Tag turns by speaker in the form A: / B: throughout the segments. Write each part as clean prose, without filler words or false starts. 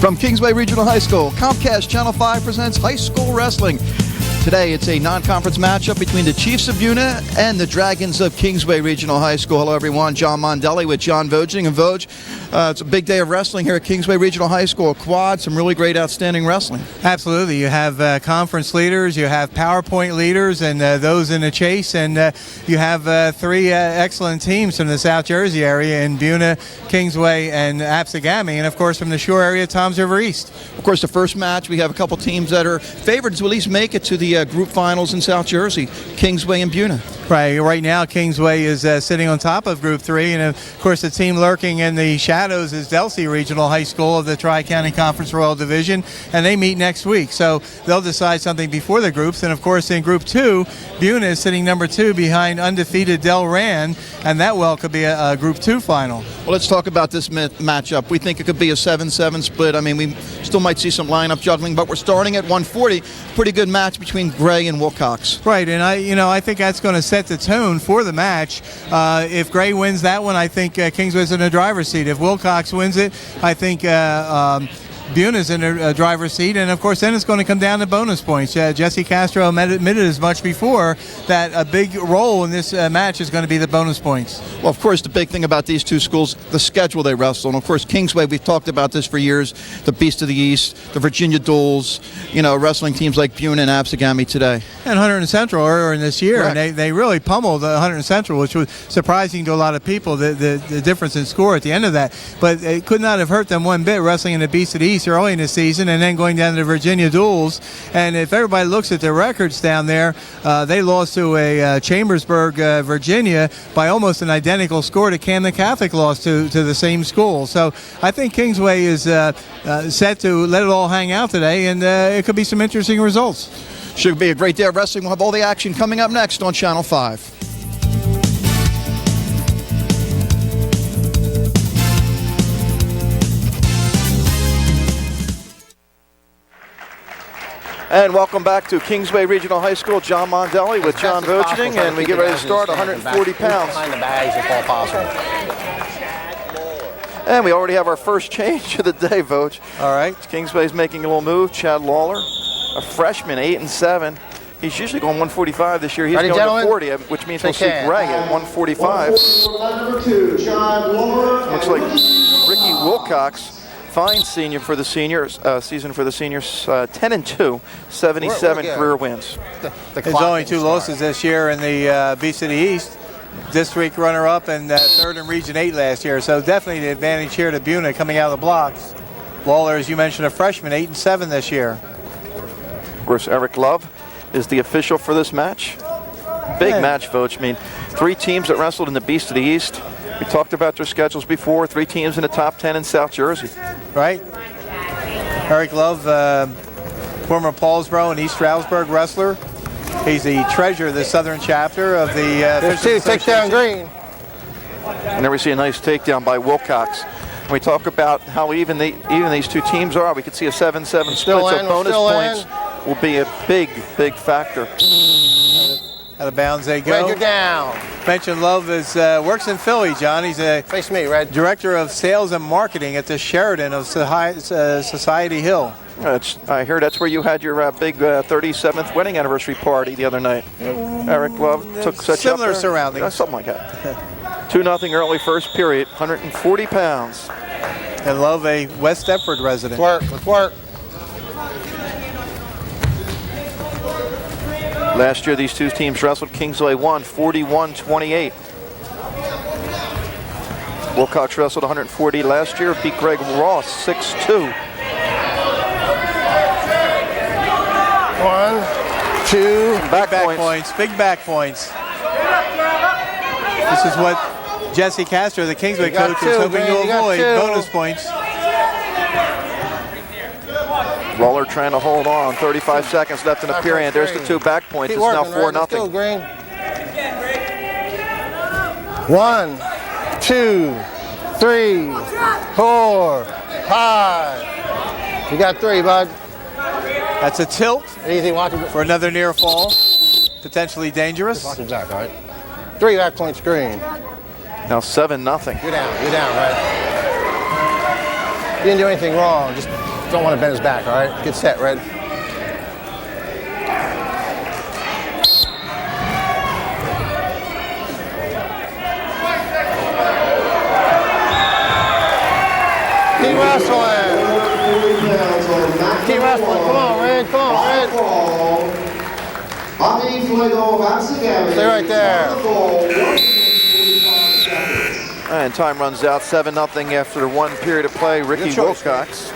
A: From Kingsway Regional High School, Comcast Channel 5 presents High School Wrestling. Today, it's a non-conference matchup between the Chiefs of Buena and the Dragons of Kingsway Regional High School. Hello, everyone. John Mondelli with John Vogeding. And Vog, it's a big day of wrestling here at Kingsway Regional High School. A quad, some really great, outstanding wrestling.
B: Absolutely. You have conference leaders, you have PowerPoint leaders, and those in the chase, and you have three excellent teams from the South Jersey area in Buena, Kingsway, and Absegami, and of course from the shore area, Toms River East.
A: Of course, the first match, we have a couple teams that are favored to at least make it to the group finals in South Jersey, Kingsway and Buena.
B: Right now, Kingsway is sitting on top of Group 3, and of course the team lurking in the shadows is Delsea Regional High School of the Tri-County Conference Royal Division, and they meet next week, so they'll decide something before the groups. And of course in Group 2, Buena is sitting number 2 behind undefeated Del Ran, and that well could be a Group 2 final.
A: Well, let's talk about this matchup. We think it could be a 7-7 split. I mean, we still might see some lineup juggling, but we're starting at 140. Pretty good match between Gray and Wilcox.
B: Right, and I think that's going to set the tone for the match. If Gray wins that one, I think Kingsway's in the driver's seat. If Wilcox wins it, I think Buena's in a driver's seat, and of course then it's going to come down to bonus points. Jesse Castro admitted as much before that a big role in this match is going to be the bonus points.
A: Well, of course, the big thing about these two schools, the schedule they wrestle. And of course, Kingsway, we've talked about this for years, the Beast of the East, the Virginia Duels, wrestling teams like Buena and Absegami today.
B: And Hunter and Central earlier in this year,
A: Correct.
B: and they really pummeled Hunter and Central, which was surprising to a lot of people, the difference in score at the end of that. But it could not have hurt them one bit wrestling in the Beast of the East early in the season and then going down to the Virginia Duels. And if everybody looks at their records down there, they lost to a Chambersburg, Virginia by almost an identical score to Camden Catholic lost to the same school. So I think Kingsway is set to let it all hang out today, and it could be some interesting results.
A: Should be a great day of wrestling. We'll have all the action coming up next on Channel 5. And welcome back to Kingsway Regional High School. John Mondelli with John Vogeding, and we get ready to start 140 pounds.
C: Behind the bags if all possible.
A: And we already have our first change of the day, Vog.
B: All right.
A: Kingsway's making a little move. Chad Lawler, a freshman, 8-7. He's usually going 145 this year. He's
C: Ready,
A: going
C: gentlemen?
A: to 40, which means we'll see Greg at 145.
D: Number 2, John Lawler.
A: Looks like Ricky Wilcox. Fine senior for the seniors, season for the seniors, 10-2, 77
C: We're
A: career wins.
B: There's only 2 losses this year in the Beast of the East. District runner-up and third in Region 8 last year. So definitely the advantage here to Buena coming out of the blocks. Lawler, as you mentioned, a freshman, 8-7 this year.
A: Of course, Eric Love is the official for this match. Big match, Vog. I mean, 3 teams that wrestled in the Beast of the East. We talked about their schedules before. 3 teams in the top 10 in South Jersey.
B: Right. Eric Love, former Paulsboro and East Stroudsburg wrestler. He's the treasurer of the Southern chapter of the
C: There's 2, take down Green.
A: And there we see a nice takedown by Wilcox. When we talk about how even these 2 teams are, we could see a 7-7 split, so bonus points will be a big factor.
B: Out of bounds they go.
C: Red, you're down.
B: Mentioned Love is works in Philly, John. He's a
C: Face me, Red.
B: director of sales and marketing at the Sheridan of Society Hill.
A: I hear that's where you had your big 37th wedding anniversary party the other night. Eric Love took such
B: similar surroundings.
A: Something like that. 2-0 early first period, 140 pounds.
B: And Love, a West Deptford resident.
C: Let's work.
A: Last year, these 2 teams wrestled. Kingsway won 41-28. Wilcox wrestled 140 last year, beat Greg Ross 6-2.
C: 1, 2.
A: Back
B: points. Big back points. This is what Jesse Castro, the Kingsway coach, is hoping to avoid. Bonus points.
A: Lawler trying to hold on. 35 seconds left in the period. There's the 2 back points. It's now 4-0.
C: 1, 2, 3, 4, 5. You got 3, bud.
B: That's a tilt.
C: Easy, watch it.
B: For another near fall. Potentially dangerous.
C: Watch it back, all right? 3 back points green.
A: Now 7-0.
C: You're down, Red. You didn't do anything wrong. Just don't want to bend his back, all right? Get set, Red. Keep wrestling. Keep wrestling. Come on, Red. Come on, Red. Stay right there.
A: And time runs out, 7-0 after one period of play. Ricky Wilcox.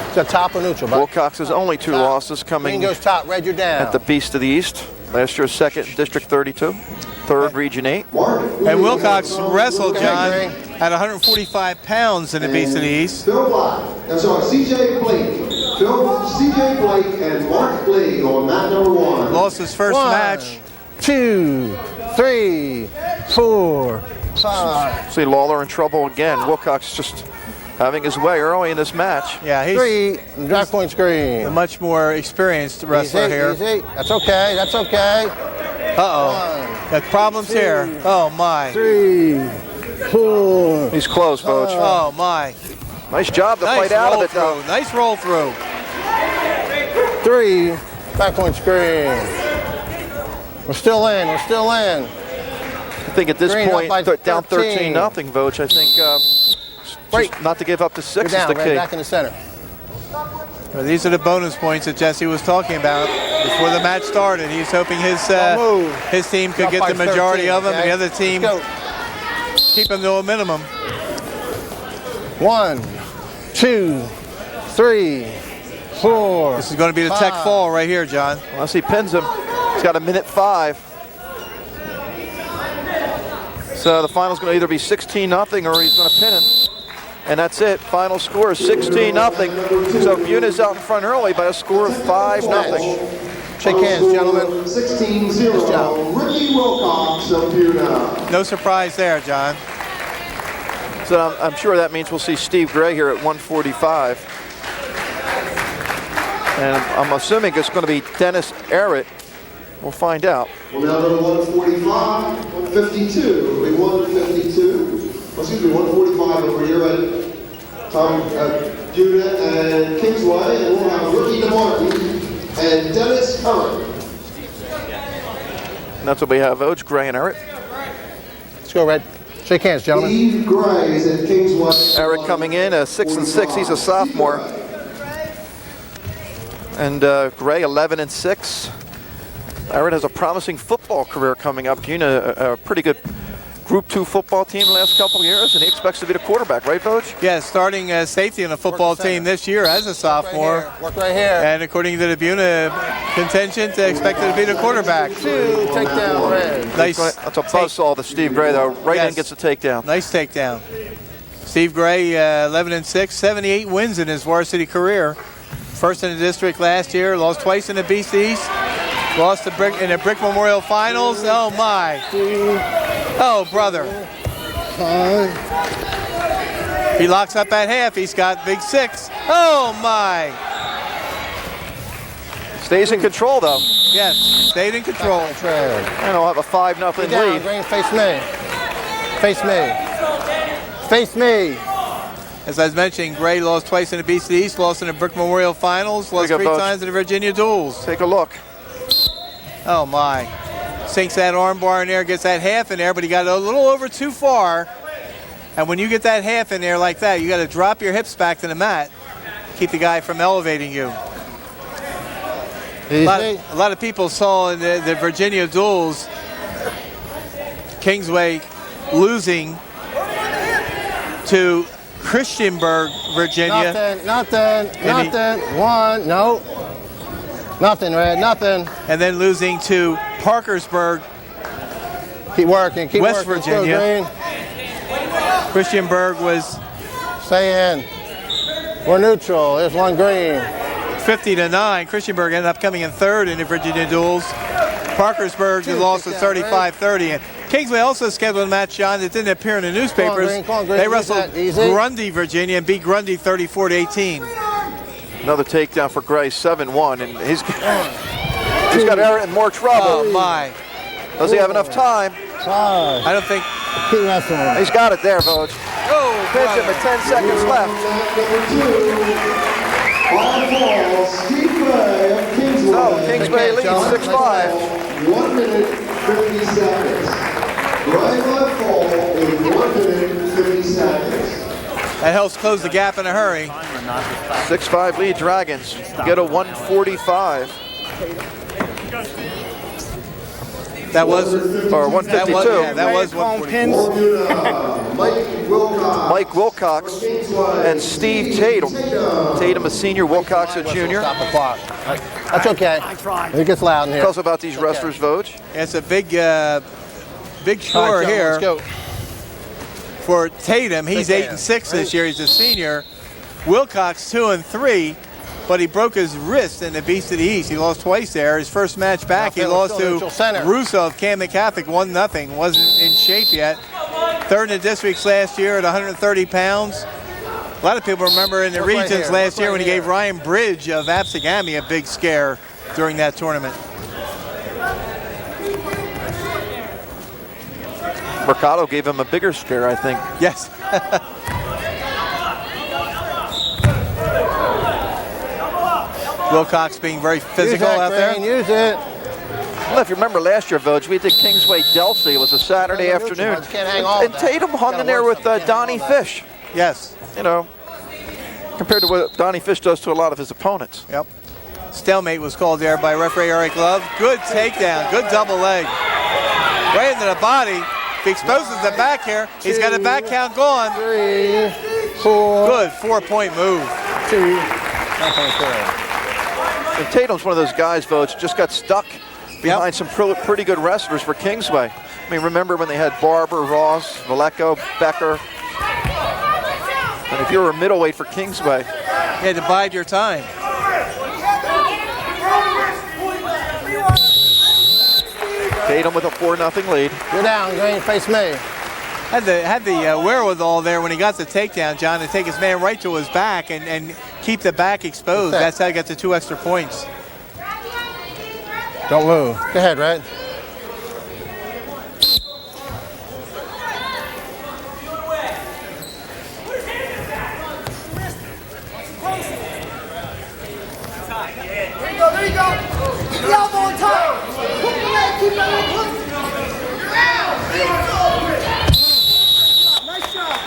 C: It's a top or neutral, bud.
A: Wilcox has only 2 losses coming
C: Green goes top, Red, you're down.
A: at the Beast of the East. Last year, 2nd District 32, 3rd Region 8.
B: And Wilcox wrestled, John, at 145 pounds in the Beast of the East.
D: Phil Black. That's our C.J. Blake. C.J. Blake and Mark Blake on mat number 1.
B: Lost his first
C: 1,
B: match.
C: 2, 3, 4, 5.
A: See Lawler in trouble again. Wilcox just having his way early in this match.
B: Yeah, he's
C: 3, drop point screen.
B: a much more experienced wrestler
C: Easy,
B: here.
C: easy. That's okay, that's okay.
B: Uh-oh. Got problems here. Oh, my.
C: 3, 4.
A: He's close, Vogue.
B: Oh, my.
A: Nice job to
B: Nice
A: fight out of
B: roll
A: it, though.
B: through. Nice roll through.
C: 3, back point screen. We're still in, we're still in.
A: I think at this
C: Green up
A: point,
C: by
A: down
C: 13.
A: 13-0, Vogue. I think just not to give up to 6
C: We're
A: is
C: down,
A: the
C: Red,
A: key.
C: back in the center.
B: Well, these are the bonus points that Jesse was talking about before the match started. He was hoping his team could
C: Up
B: get
C: by
B: the majority
C: 13,
B: of them, and
C: okay?
B: the other team
C: Let's go.
B: keep them to a minimum.
C: 1, 2, 3, 4.
B: This is going to be the tech fall right here, John.
A: Unless he pins him. He's got a minute 5. So the final's going to either be 16-0 or he's going to pin him. And that's it. Final score is 16-0. So Buena's out in front early by a score of 5-0.
C: Shake hands, gentlemen.
D: 16-0. Ricky Wilcox of Buena.
B: No surprise there, John.
A: So I'm sure that means we'll see Steve Gray here at 145. And I'm assuming it's going to be Dennis Arrett. We'll find out.
D: Well, now go to 145, 152. We 152. Excuse me, 145 over here at Buena and Kingsway. And we'll have Ricky DeMartin and Dennis Arrett.
A: And that's what we have, Vogue, Gray and Arrett.
C: Let's go, Red. Shake hands, gentlemen.
D: Steve Gray is at Kingsway.
A: Arrett coming in, 6-6. He's a sophomore. And Gray, 11-6. Arrett has a promising football career coming up. Buena, a pretty good Group 2 football team the last couple of years, and he expects to be the quarterback, right, Vogue?
B: Yeah, starting as safety on the football team this year as a sophomore.
C: Work right here.
B: And according to the Buena contingent, they expected to be the quarterback.
C: 2, take down, Red.
B: Nice.
A: That's a buzzsaw to Steve Gray, though. Right in gets a takedown.
B: Nice takedown. Steve Gray, 11-6, 78 wins in his varsity career. First in the district last year, lost twice in the Beast East, lost in the Brick Memorial Finals. Oh my! Oh brother! He locks up at half. He's got big 6. Oh my!
A: Stays in control, though.
B: Yes, stayed in control.
A: And he'll have a 5-0
C: Get down,
A: lead.
C: Green, face me. Face me. Face me.
B: As I was mentioning, Gray lost twice in the Beast of the East, lost in the Brick Memorial Finals, lost 3 times in the Virginia Duels.
A: Take a look.
B: Oh my. Sinks that arm bar in there, gets that half in there, but he got a little over too far. And when you get that half in there like that, you got to drop your hips back to the mat, keep the guy from elevating you. A lot of people saw in the Virginia Duels, Kingsway losing to Christiansburg, Virginia.
C: Nothing. 1, no. Nothing, Red, nothing.
B: And then losing to Parkersburg,
C: Keep working, keep
B: West
C: working.
B: Virginia. Christiansburg was
C: stay in. We're neutral. There's 1 green.
B: 50-9. Christiansburg ended up coming in 3rd in the Virginia Duels. Parkersburg lost at 35-30. And Kingsway also scheduled a match, John, that didn't appear in the newspapers.
C: Come on, Green.
B: They wrestled Grundy, Virginia, and beat Grundy 34-18.
A: Another takedown for Gray, 7-1, and he's got Arrett in more trouble.
B: Oh my!
A: Does he have enough time?
C: 5.
B: I don't think.
C: Keep wrestling.
A: He's got it there, Vogue.
B: Oh,
A: Pinch him with 10 seconds left.
D: fall, Steve Gray of Kingsway.
A: So, Kingsway leads 6-5.
D: 1 minute, 50 seconds. Gray by fall in 1 minute, 50 seconds.
B: That helps close the gap in a hurry.
A: 6-5 lead Dragons. Get a 145.
B: That was,
A: or 152.
B: that was 140.
A: Mike Wilcox and Steve Tatum. Tatum a senior, Wilcox a junior.
C: Stop the clock. That's okay. It gets loud in here.
A: Tell us about these wrestlers, Voj.
B: It's a big score here.
C: Let's go.
B: For Tatum, he's 8-6 this year. He's a senior. Wilcox 2-3, but he broke his wrist in the Beast of the East. He lost twice there. His first match back, he lost to Russo of Camden Catholic, 1-0. Wasn't in shape yet. Third in the districts last year at 130 pounds. A lot of people remember in the regions last year when he gave Ryan Bridge of Apsagami a big scare during that tournament.
A: Mercado gave him a bigger scare, I think.
B: Yes. Wilcox being very physical out there.
C: Use it.
A: Well, if you remember last year, Voj, we did Kingsway Delsey. It was a Saturday afternoon. And Tatum hung in there with Donnie Fish.
B: Yes.
A: You know, compared to what Donnie Fish does to a lot of his opponents.
B: Yep. Stalemate was called there by referee Eric Love. Good takedown, good double leg. Right into the body. He exposes the back here. He's got a back count going.
C: 3, 4.
B: Good 4-point move.
C: 2.
A: And Tatum's one of those guys, Voj, just got stuck behind some pretty good wrestlers for Kingsway. I mean, remember when they had Barber, Ross, Vallejo, Becker. And if you were a middleweight for Kingsway,
B: you had to bide your time.
A: Tatum with a 4-0 lead.
C: You're down, Green, face me.
B: Had the wherewithal there when he got the takedown, John, to take his man right to his back and keep the back exposed. That's how he got the 2 extra points.
C: Don't move. Go ahead, Red.
E: There you go. Keep the elbow on top. Keep the leg, keep the leg. Nice shot.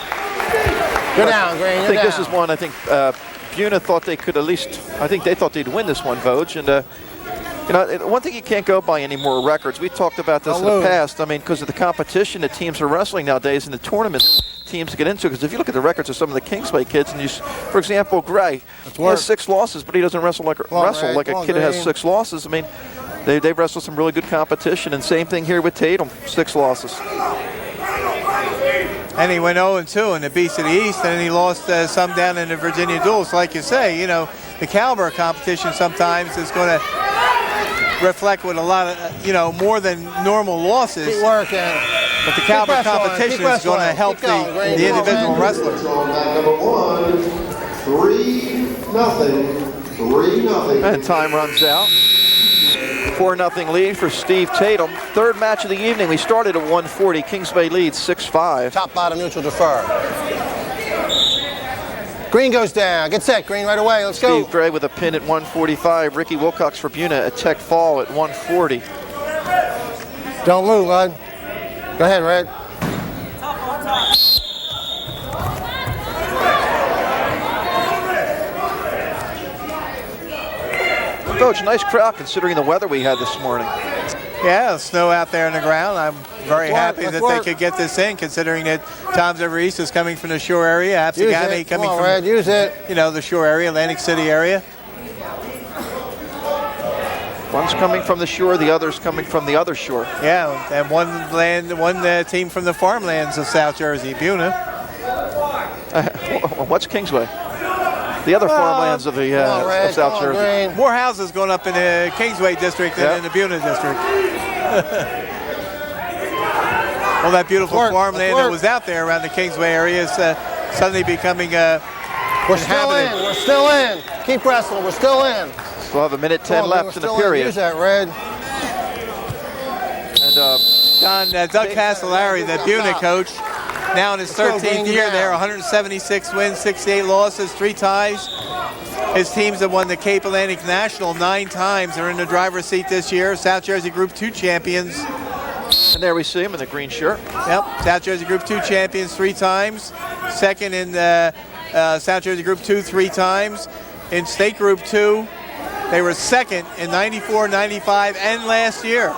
C: You're down, Green.
A: I think this is one, I think Buena thought they could at least, I think they thought they'd win this one, Voj. And, you know, one thing you can't go by anymore are records. We talked about this in the past. I mean, because of the competition that teams are wrestling nowadays in the tournaments teams get into. Because if you look at the records of some of the Kingsway kids, and for example, Gray, he has 6 losses, but he doesn't wrestle like a kid that has 6 losses. I mean, they wrestle some really good competition. And same thing here with Tatum, 6 losses.
B: And he went 0-2 in the Beast of the East, and he lost some down in the Virginia Duels. So like you say, you know, the caliber of competition sometimes is going to reflect with a lot of, you know, more than normal losses.
C: Keep working.
B: But the caliber of competition is going to help the individual wrestlers.
D: Number 1, 3-0. 3-0.
A: And time runs out. 4-0 lead for Steve Tatum. Third match of the evening. We started at 140. Kingsway leads 6-5.
C: Top, bottom, neutral, defer. Green goes down. Get set, Green, right away. Let's go.
A: Steve Gray with a pin at 145. Ricky Wilcox for Buena, a tech fall at 140.
C: Don't move, Bud. Go ahead, Red.
A: Coach, nice crowd considering the weather we had this morning.
B: Yeah, snow out there on the ground. I'm very happy that they could get this in, considering that Tom's River East is coming from the shore area, Apsagami coming from
C: Red, use it.
B: You know, the shore area, Atlantic City area.
A: One's coming from the shore, the other's coming from the other shore.
B: Yeah, and one team from the farmlands of South Jersey, Buena.
A: What's Kingsway? The other farmlands of the of South Jersey.
B: More houses going up in the Kingsway district than in the Buena district. All that beautiful farmland that was out there around the Kingsway area is suddenly becoming
C: We're still in. We're still in. Keep wrestling. We're still in.
A: We'll have a minute 10 left in the period.
C: Use that, Red.
A: And
B: Doug Castellari, the Buena coach, now in his 13th year there, 176 wins, 68 losses, 3 ties. His teams have won the Cape Atlantic National 9 times. They're in the driver's seat this year. South Jersey Group 2 champions.
A: And there we see him in the green shirt.
B: Yep, South Jersey Group 2 champions 3 times. Second in South Jersey Group 2 3 times. In State Group 2, they were second in 94, 95, and last year.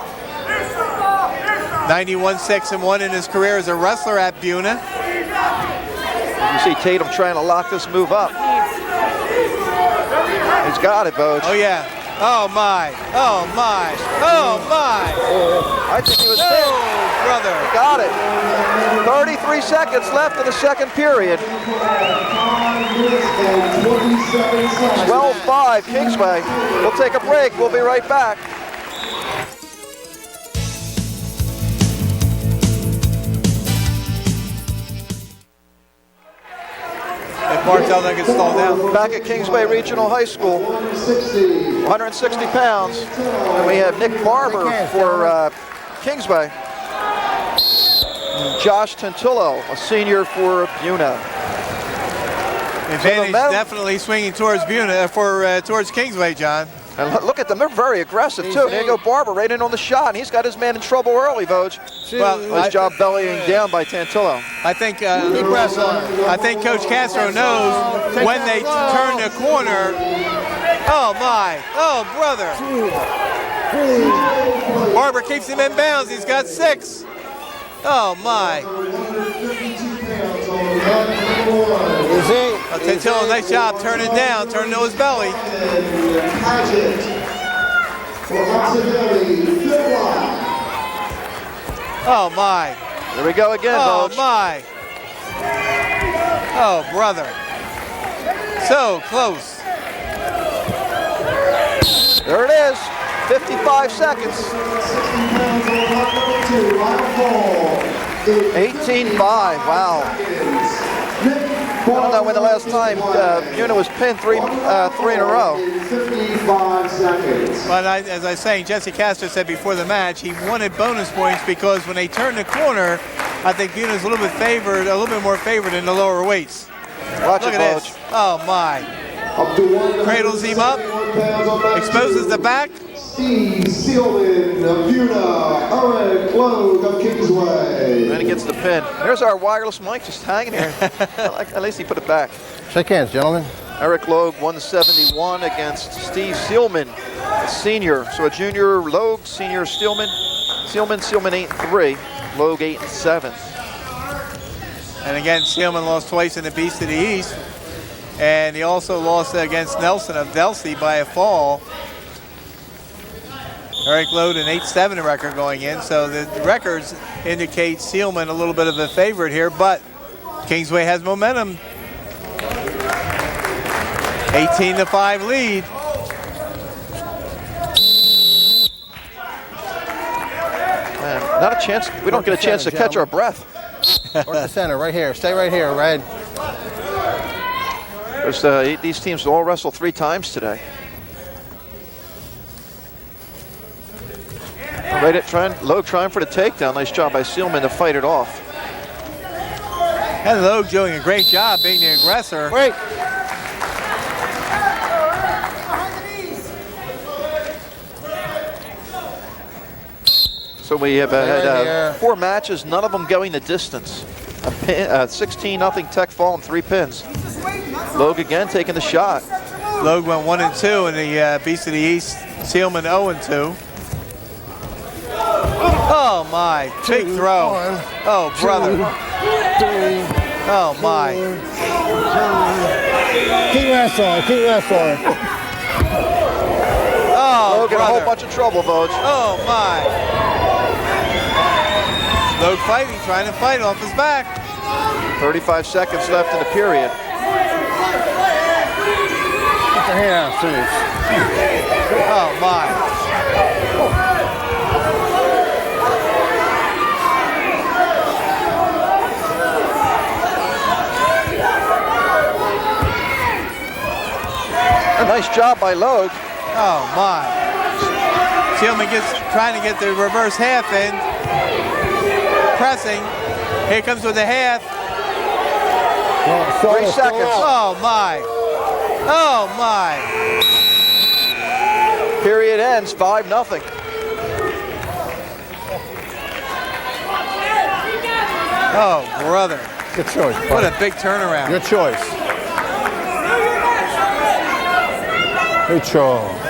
B: 91, 6-1 in his career as a wrestler at Buena.
A: You see Tatum trying to lock this move up. He's got it, Vogue.
B: Oh, yeah. Oh, my. Oh, my. Oh, my.
A: I think he was
B: Oh,
A: hit.
B: brother.
A: Got it. 33 seconds left in the second period. 12-5 Kingsway. We'll take a break. We'll be right back.
B: If Martel doesn't get stalled down.
A: Back at Kingsway Regional High School, 160 pounds. And we have Nick Barber for Kingsway. Josh Tantillo, a senior for Buena.
B: Advantage definitely swinging towards Buena, towards Kingsway, John.
A: And look at them, they're very aggressive too. There you go Barber right in on the shot, and he's got his man in trouble early, Vogue.
B: Well,
A: nice job bellying down by Tantillo.
B: I think Coach Castro knows when they turn the corner. Oh my, oh brother. Barber keeps him in bounds, he's got 6. Oh my. Tantillo, nice job turning down, turning to his belly. Oh my.
A: There we go again,
B: Oh
A: Vogue.
B: my. Oh brother. So close.
A: There it is, 55 seconds. 18-5, wow. I don't know when the last time Buena was pinned three in a row.
D: 55 seconds.
B: But as I was saying, Jesse Castro said before the match, he wanted bonus points because when they turn the corner, I think Buena's a little bit more favored in the lower weights.
A: Watch
B: Look
A: it,
B: at
A: Vogue.
B: this. Oh my.
D: Up to
B: Cradles him up, exposes the back.
D: Steve Sealman of Buena, Eric Logue of Kingsway.
A: And he gets the pin. There's our wireless mic just hanging here. At least he put it back.
C: Shake hands, gentlemen.
A: Eric Logue, 171 against Steve Sealman, a senior. So a junior, Logue, senior Sealman. Sealman 8-3, Logue 8-7.
B: And again, Sealman lost twice in the Beast of the East. And he also lost against Nelson of Delsey by a fall. Eric Logue an 8-7 record going in, so the records indicate Sealman a little bit of a favorite here, but Kingsway has momentum. 18-5 lead.
A: Man, not a chance. We don't get a chance to catch our breath.
C: North to center, right here. Stay right here, Red.
A: These teams all wrestle 3 times today. Logue trying for the takedown. Nice job by Sealman to fight it off.
B: And Logue doing a great job being the aggressor.
C: Wait.
A: So we have had 4 matches, none of them going the distance. 16-0 tech fall and 3 pins. Logue again taking the shot.
B: Logue went 1-2 in the Beast of the East. Sealman 0-2. Oh my, big throw. Oh brother. Oh my.
C: Keep wrestling, keep wrestling.
B: Oh
A: Logue in a
B: brother.
A: whole bunch of trouble, Vogue.
B: Oh my. Logue fighting, trying to fight off his back.
A: 35 seconds left in the period.
C: Put your hand out, please.
B: Oh my.
A: A nice job by Logue.
B: Oh my. Sealman trying to get the reverse half in. Pressing. Here comes with the half.
A: 3 seconds.
B: Oh my. Oh my.
A: Period ends 5-0.
B: Oh, brother.
C: Good choice.
B: What a big turnaround.
C: Good choice. Good choice.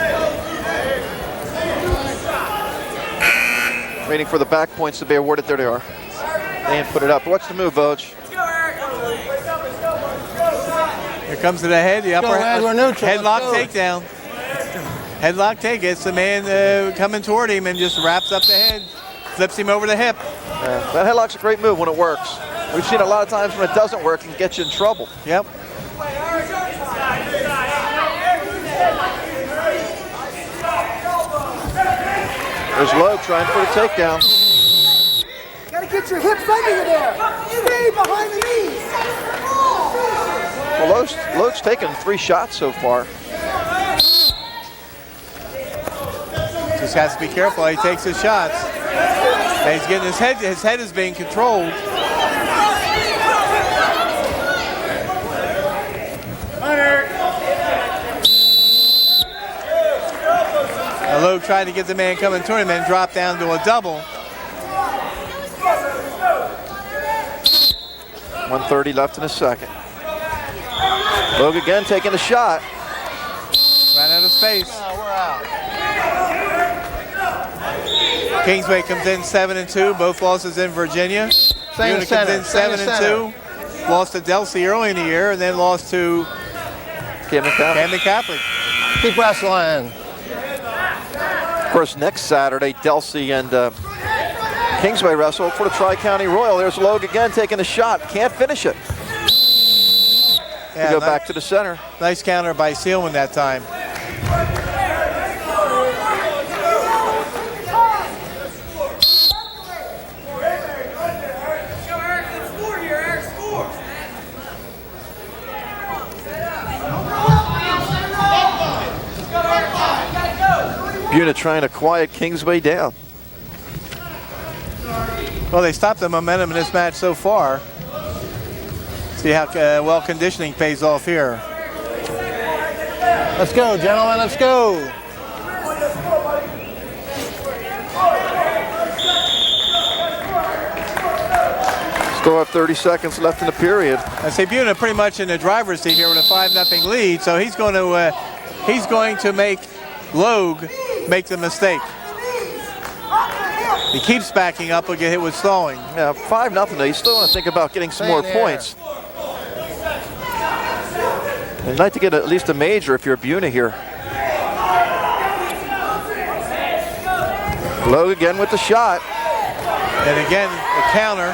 A: Waiting for the back points to be awarded. There they are. They didn't put it up. What's the move, Vog?
B: Here comes to the head, the upper
C: Red, we're neutral.
B: headlock
C: Let's go.
B: takedown. Headlock take. It's the man coming toward him and just wraps up the head, flips him over the hip.
A: Yeah, that headlock's a great move when it works. We've seen a lot of times when it doesn't work and gets you in trouble.
B: Yep.
A: There's Logue trying for the takedown.
E: Gotta get your hips under you there. Stay behind the knees.
A: Well, Logue's taken 3 shots so far.
B: Just has to be careful how he takes his shots. And he's getting his head is being controlled. Logue trying to get the man coming toward him and drop down to a double.
A: 1:30 left in the second. Logue again taking a shot.
B: Ran out of space. Kingsway comes in 7-2. Both losses in Virginia. Buena comes in 7-2. Lost to Delsey early in the year and then lost to
A: Camden
B: Catholic.
C: Keep wrestling.
A: Of course, next Saturday, Delsey and Kingsway wrestle for the Tri-County Royal. There's Logue again taking a shot. Can't finish it.
B: Yeah,
A: Go back to the center.
B: Nice counter by Seelman that time.
A: Buena trying to quiet Kingsway down.
B: Well, they stopped the momentum in this match so far. See how well conditioning pays off here.
C: Let's go, gentlemen. Let's go.
A: Still have 30 seconds left in the period.
B: I say Buena pretty much in the driver's seat here with a 5-0 lead, so he's going to make Logue make the mistake. He keeps backing up, will get hit with stalling.
A: Yeah, 5-0. You still want to think about getting some more points. You'd like to get at least a major if you're Buena here. Logue again with the shot.
B: And again, the counter.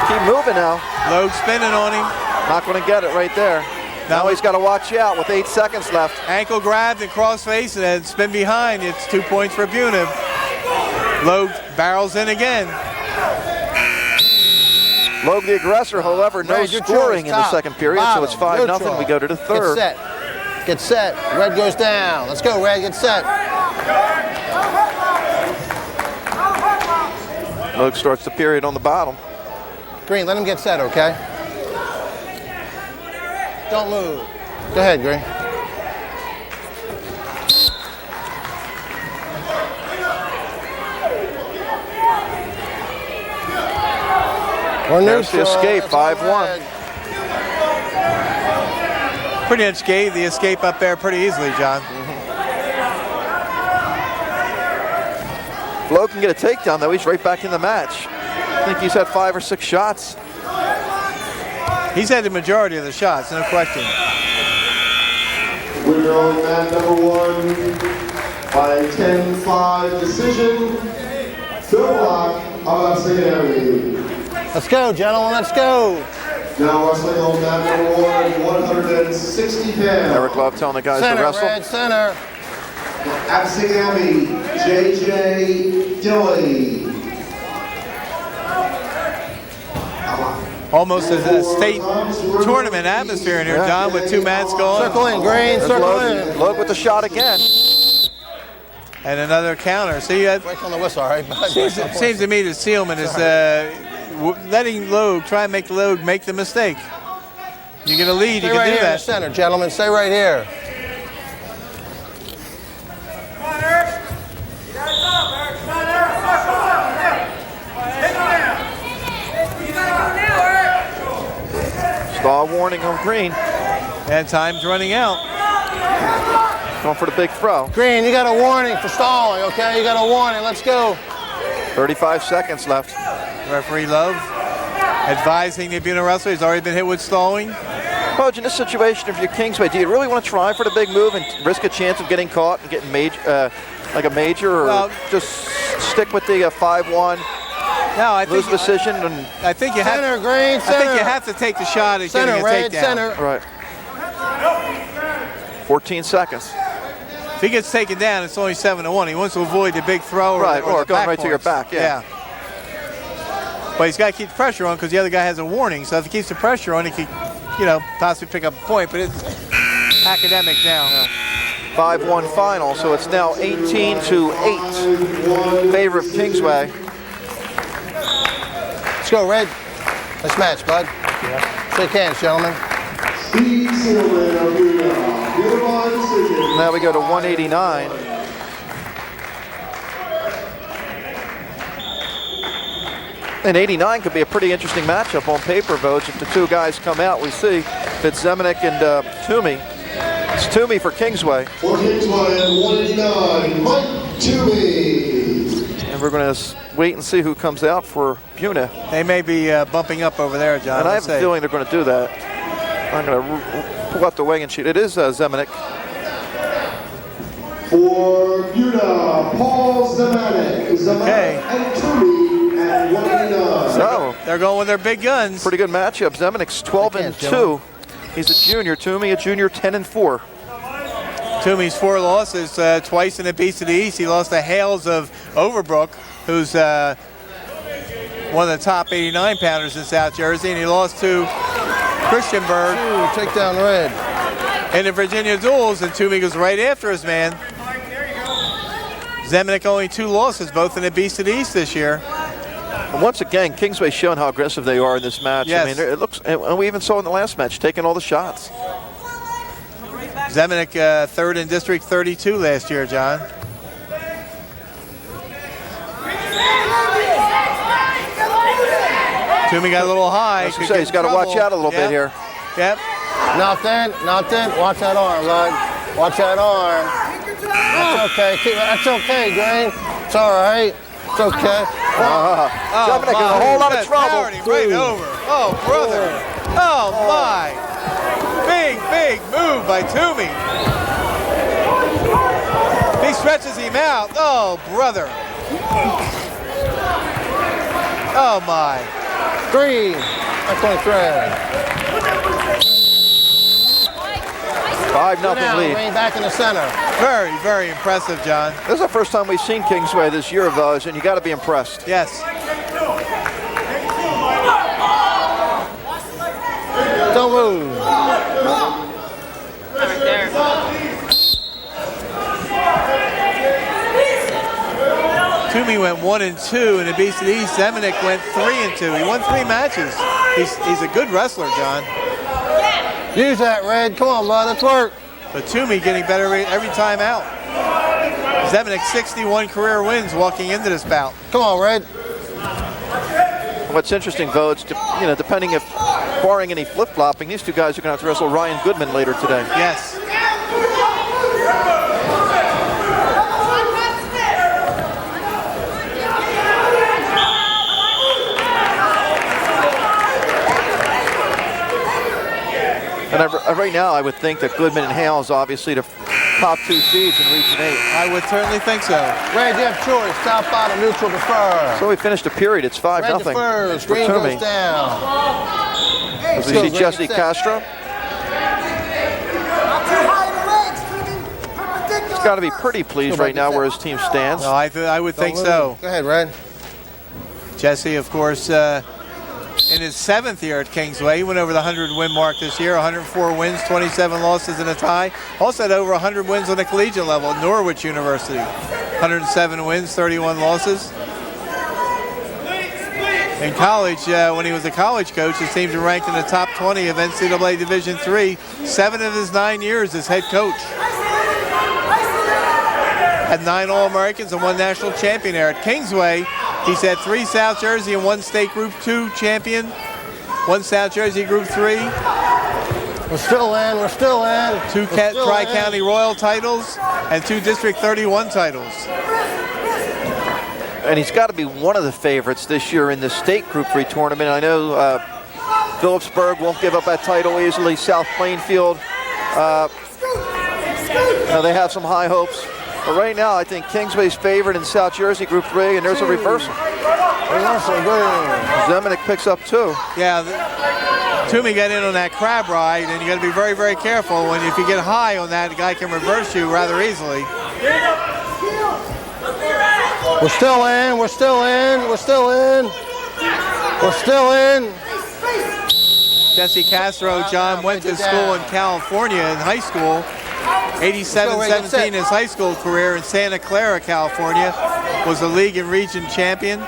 A: Keep moving now.
B: Logue spinning on him.
A: Not going to get it right there. Now he's got to watch out with 8 seconds left.
B: Ankle grabbed and crossface and then spin behind. It's 2 points for Buena. Logue barrels in again.
A: Logue the aggressor, however, no scoring in the second period, so it's 5-0. We go to the third.
C: Get set. Get set. Red goes down. Let's go, Red. Get set.
A: Logue starts the period on the bottom.
C: Green, let him get set, okay? Don't move. Go ahead, Green.
A: There's the escape, 5-1.
B: Pretty much gave the escape up there pretty easily, John.
A: Logue can get a takedown, though. He's right back in the match. I think he's had 5 or 6 shots.
B: He's had the majority of the shots, no question.
D: Winner on mat number 1 by 10-5 decision. Phil Block of Secondary.
C: Let's go, gentlemen. Let's go.
D: Now wrestling on mat number 1, 160 pounds.
A: Eric Love telling the guys
C: Center,
A: to wrestle.
C: Red, center.
D: Absingami, J.J. Dilly.
B: Almost a state tournament atmosphere in here, John, with 2 mats going.
C: Circle in, Green. Circle in.
A: Logue with the shot again.
B: And another counter. See,
C: Break on the whistle, all right?
B: seems to me that Seelman is letting Logue try and make Logue make the mistake. You get a lead,
C: Stay
B: you can
C: right
B: do
C: here in the
B: that.
C: center, gentlemen. Stay right here.
A: Stall warning on Green.
B: And time's running out.
A: Going for the big throw.
C: Green, you got a warning for stalling, okay? You got a warning. Let's go.
A: 35 seconds left.
B: Referee Love advising the Buena wrestler. He's already been hit with stalling.
A: Coach, in this situation, if you're Kingsway, do you really want to try for the big move and risk a chance of getting caught and getting like a major, or just stick with the 5-1?
B: No, I
A: lose
B: think
A: decision, and
B: I think you have.
C: Center, Green, center.
B: I think you have to take the shot at
C: Center,
B: getting a
C: Red,
B: takedown.
C: center.
A: right. 14 seconds.
B: If he gets taken down, it's only 7-1. He wants to avoid the big throw,
A: Right,
B: or
A: or going right to your back. Yeah.
B: But he's got to keep the pressure on because the other guy has a warning. So if he keeps the pressure on, he could, possibly pick up a point. But it's academic now.
A: 5-1 final, so it's now 18-8 favor of Kingsway.
C: Let's go, Red. Nice match, bud. Shake hands, gentlemen.
D: Steve Silverman of Buena. Beautiful decision.
A: Now we go to 189. And 89 could be a pretty interesting matchup on paper, votes. If the two guys come out, we see Fitzeminick and Toomey. It's Toomey for Kingsway.
D: For Kingsway at 189, Mike Toomey.
A: And we're going to wait and see who comes out for Buena.
B: They may be bumping up over there, John.
A: And I have a feeling they're going to do that. I'm going to pull out the weighing sheet. It is Zeminick.
D: For Buena, Paul Zemanek.
B: Okay.
D: And Toomey at 189.
A: So
B: they're going with their big guns.
A: pretty good matchup. Zeminick's 12-2. He's a junior. Toomey, a junior, 10-4.
B: Toomey's 4 losses, twice in the Beast of the East. He lost to Hales of Overbrook, who's one of the top 89-pounders in South Jersey, and he lost to Christianberg.
C: Ooh, take down Red.
B: In the Virginia duels, and Toomey goes right after his man. Zeminick only 2 losses, both in the Beast of the East this year.
A: And once again, Kingsway's shown how aggressive they are in this match.
B: Yes.
A: I mean, it looks, and we even saw in the last match, taking all the shots.
B: Zeminick, 3rd in District 32 last year, John. Toomey got a little high.
A: I was going to say, he's got to watch out a little bit here.
B: Yep.
C: Nothing. Watch that arm, bud. Watch that arm. That's okay. That's okay, Green. It's all right. It's okay.
A: Zeminick in a whole lot of trouble.
B: Right over. Oh, brother. Oh, my. Big move by Toomey. He stretches him out. Oh, brother. Oh, my.
C: Green. That's on thread.
A: 5-0 lead.
C: Green back in the center.
B: Very, very impressive, John.
A: This is the first time we've seen Kingsway this year of those, and you got to be impressed.
B: Yes.
C: Don't move.
B: Toomey went 1-2 in the Beast of the East. Zeminick went 3-2. He won 3 matches. He's a good wrestler, John.
C: Use that, Red. Come on, bud. Let's work.
B: But Toomey getting better every time out. Zeminick 61 career wins walking into this bout.
C: Come on, Red.
A: What's interesting, though, it's depending if, barring any flip-flopping, these two guys are going to have to wrestle Ryan Goodman later today.
B: Yes.
A: And right now, I would think that Goodman and Hales, obviously, the top 2 seeds in Region 8.
B: I would certainly think so.
C: Red, you have choice. South bottom, neutral, defer.
A: So we finished the period. It's 5-0.
C: Red defers. Green goes down.
A: As we see Jesse Castro. He's got to be pretty pleased right now where his team stands.
B: No, I would think so.
C: Go ahead, Red.
B: Jesse, of course, in his 7th year at Kingsway. He went over the 100-win mark this year, 104 wins, 27 losses, and a tie. Also had over 100 wins on the collegiate level at Norwich University. 107 wins, 31 losses. In college, when he was a college coach, his teams were ranked in the top 20 of NCAA Division III, 7 of his 9 years as head coach. Had 9 All-Americans and 1 national champion there. At Kingsway, he's had 3 South Jersey and 1 state Group 2 champion, 1 South Jersey Group 3.
C: We're still in, we're still in.
B: 2 Tri-County Royal titles and 2 District 31 titles.
A: And he's got to be one of the favorites this year in the state Group 3 tournament. I know Phillipsburg won't give up that title easily. South Plainfield, they have some high hopes. But right now, I think Kingsway's favored in South Jersey Group 3, and there's a reversal. Zemanek picks up 2.
B: Yeah, Toomey got in on that crab ride, and you got to be very, very careful. When if you get high on that, the guy can reverse you rather easily.
C: We're still in, we're still in, we're still in. We're still in.
B: Jesse Castro, John, went to school in California in high school. 87-17 his high school career in Santa Clara, California. Was a league and region champion.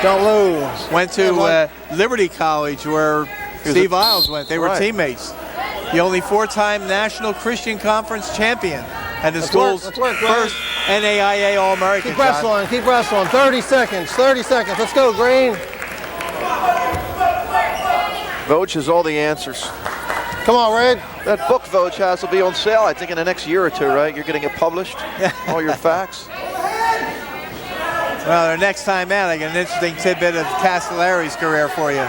C: Don't lose.
B: Went to Liberty College where Steve Isles went. They were teammates. The only 4-time National Christian Conference champion. And the school's first NAIA All-American.
C: Keep wrestling, keep wrestling. 30 seconds, 30 seconds. Let's go, Green.
A: Voge has all the answers.
C: Come on, Red.
A: That book Voge has will be on sale, I think, in the next year or 2, right? You're getting it published, all your facts.
B: Well, our next time out, I get an interesting tidbit of Castellari's career for you.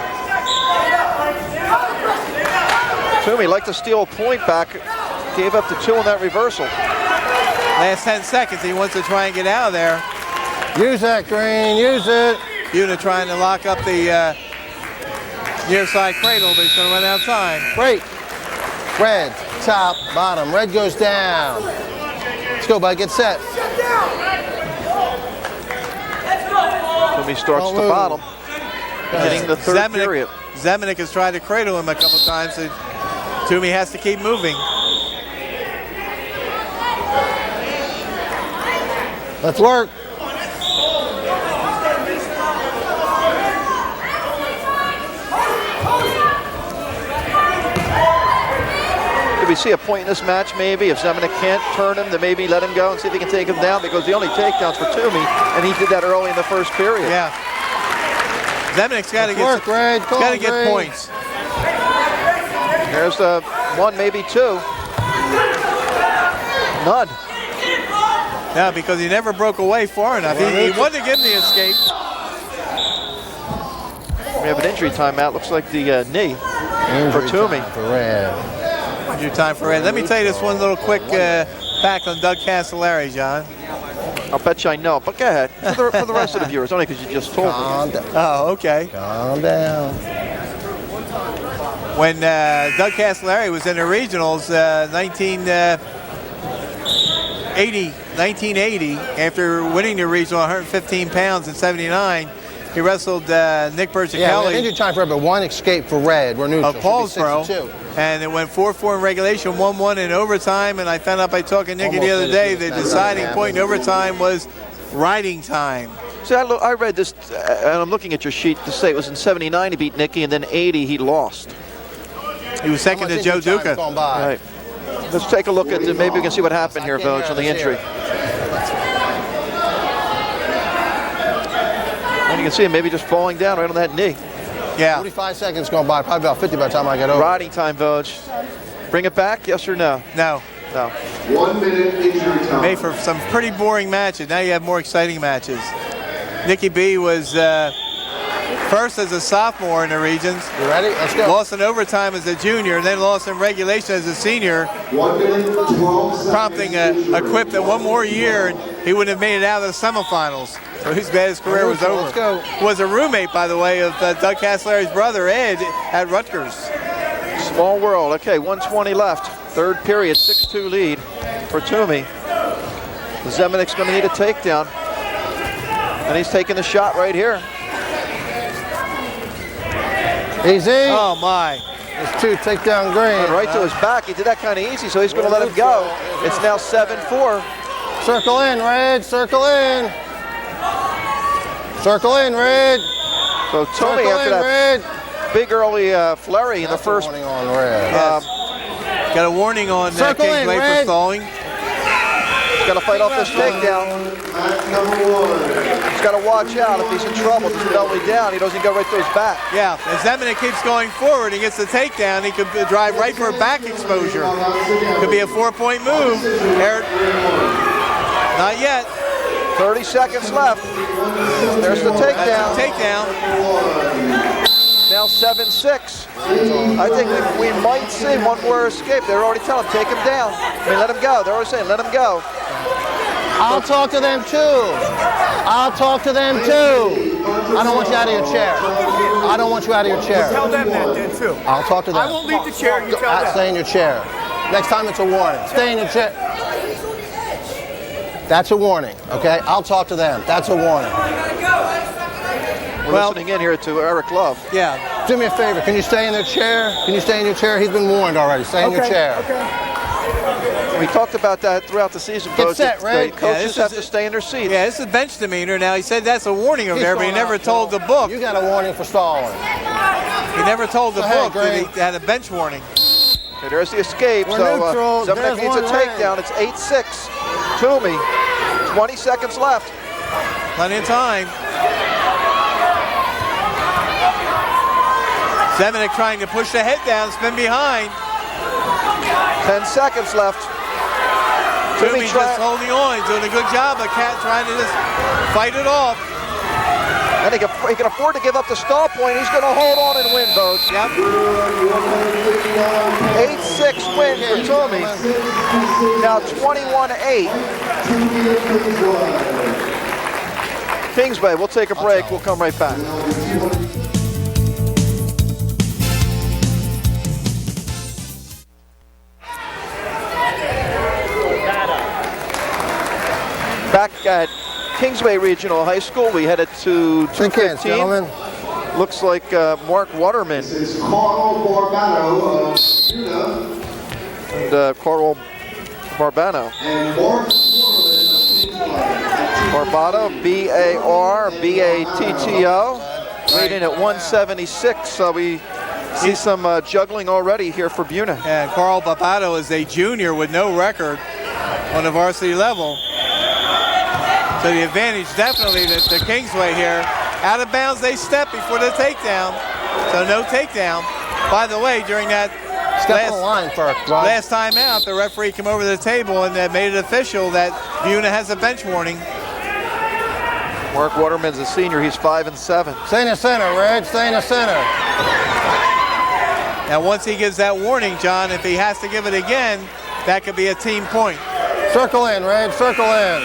A: Toomey liked to steal a point back. Gave up the 2 on that reversal.
B: Last 10 seconds, he wants to try and get out of there.
C: Use that, Green, use it.
B: Una trying to lock up the near side cradle, but he's going to run out of time.
C: Great. Red, top, bottom. Red goes down. Let's go, bud. Get set.
A: Toomey starts the bottom. Getting the 3rd period.
B: Zemanek has tried to cradle him a couple times, and Toomey has to keep moving.
C: Let's work.
A: Could we see a point in this match maybe? If Zemanek can't turn him, then maybe let him go and see if he can take him down, because the only takedowns for Toomey, and he did that early in the 1st period.
B: Yeah. Zemanek's got to get points.
A: There's 1, maybe 2. None.
B: No, because he never broke away far enough. He wanted to give him the escape.
A: We have an injury timeout. Looks like the knee for Toomey.
B: Injury time for Red. Let me tell you this one little quick fact on Doug Castellari, John.
A: I'll bet you I know, but go ahead. For the rest of the viewers, only because you just told me.
B: Oh, okay.
C: Calm down.
B: When Doug Castellari was in the regionals, 1980, after winning the regional 115 pounds in 79, he wrestled Nick Berzachelli.
C: Yeah, injury time for Red, but 1 escape for Red. We're neutral.
B: Of Paulsboro. And it went 4-4 in regulation, 1-1 in overtime. And I found out by talking to Nicky the other day, the deciding point in overtime was riding time.
A: See, I read this, and I'm looking at your sheet to say it was in 79 he beat Nicky, and then 80 he lost.
B: He was second to Joe Duca.
A: Right. Let's take a look at it. Maybe we can see what happened here, Voge, on the injury. And you can see him maybe just falling down right on that knee.
B: Yeah.
C: 45 seconds going by, probably about 50 by the time I get over.
A: Riding time, Voge. Bring it back, yes or no?
B: No.
A: No.
D: 1 minute injury time.
B: Made for some pretty boring matches. Now you have more exciting matches. Nicky B was first as a sophomore in the regions.
C: You ready? Let's go.
B: Lost in overtime as a junior, and then lost in regulation as a senior.
D: 1 minute, 12 seconds.
B: Prompting a quip that one more year and he wouldn't have made it out of the semifinals. So his bad career was over.
C: Let's go.
B: Was a roommate, by the way, of Doug Castellari's brother, Ed, at Rutgers.
A: Small world. Okay, 1:20 left. 3rd period, 6-2 lead for Toomey. Zemanek's going to need a takedown. And he's taking the shot right here.
C: Easy.
B: Oh, my.
C: There's 2 takedown Green.
A: And right to his back. He did that kind of easy, so he's going to let him go. It's now 7-4.
C: Circle in, Red. Circle in. Circle in, Red.
A: So Tommy, after that big early flurry in the first.
C: Warning on red.
B: Got a warning on Kingsway for stalling.
A: He's got to fight off this takedown. He's got to watch out if he's in trouble. He's belly down. He doesn't go right to his back.
B: Yeah, as Zemanek keeps going forward, he gets the takedown. He could drive right for a back exposure. Could be a 4-point move. Not yet.
A: 30 seconds left. There's the takedown. Now 7-6. I think we might see one more escape. They're already telling him, take him down. I mean, let him go. They're always saying, let him go.
C: I'll talk to them too. I don't want you out of your chair. I don't want you out of your chair.
E: Tell them that then too.
C: I'll talk to them.
E: I won't leave the chair. You tell them.
C: Stay in your chair. Next time it's a warning. Stay in your chair. That's a warning, okay? I'll talk to them. That's a warning.
A: We're listening in here to Eric Love.
B: Yeah.
C: Do me a favor. Can you stay in the chair? Can you stay in your chair? He's been warned already. Stay in your chair.
E: Okay.
A: We talked about that throughout the season.
C: Get set, Ray.
A: Coaches have to stay in their seats.
B: Yeah, this is bench demeanor. Now, he said that's a warning over there, but he never told the book.
C: You got a warning for stalling.
B: He never told the book that he had a bench warning.
A: Okay, there's the escape.
C: We're
A: so
C: neutral.
A: Zemanek needs a takedown. It's 8-6. Toomey, 20 seconds left.
B: Plenty of time. Zemanek trying to push the head down, spin behind.
A: 10 seconds left.
B: Toomey just holding on. He's doing a good job. The cat trying to just fight it off.
A: And he can afford to give up the stall point. He's going to hold on and win, votes.
B: Yep.
A: 8-6 win for Toomey. Now 21-8. Kingsway, we'll take a break. We'll come right back. Back at Kingsway Regional High School, we headed to 215. Looks like Mark Waterman.
D: This is Carl Barbano of Buena.
A: And Carl Barbano.
D: And Mark
A: Barbado, B-A-R-B-A-T-T-O. Rating at 176. So we see some juggling already here for Buena.
B: And Carl Barbado is a junior with no record on the varsity level. So the advantage definitely to Kingsway here. Out of bounds, they step before the takedown. So no takedown. By the way, during that last time out, the referee came over to the table and made it official that Buena has a bench warning.
A: Mark Waterman's a senior. He's 5-7.
C: Stay in the center, Red. Stay in the center.
B: Now, once he gives that warning, John, if he has to give it again, that could be a team point.
C: Circle in, Red. Circle in.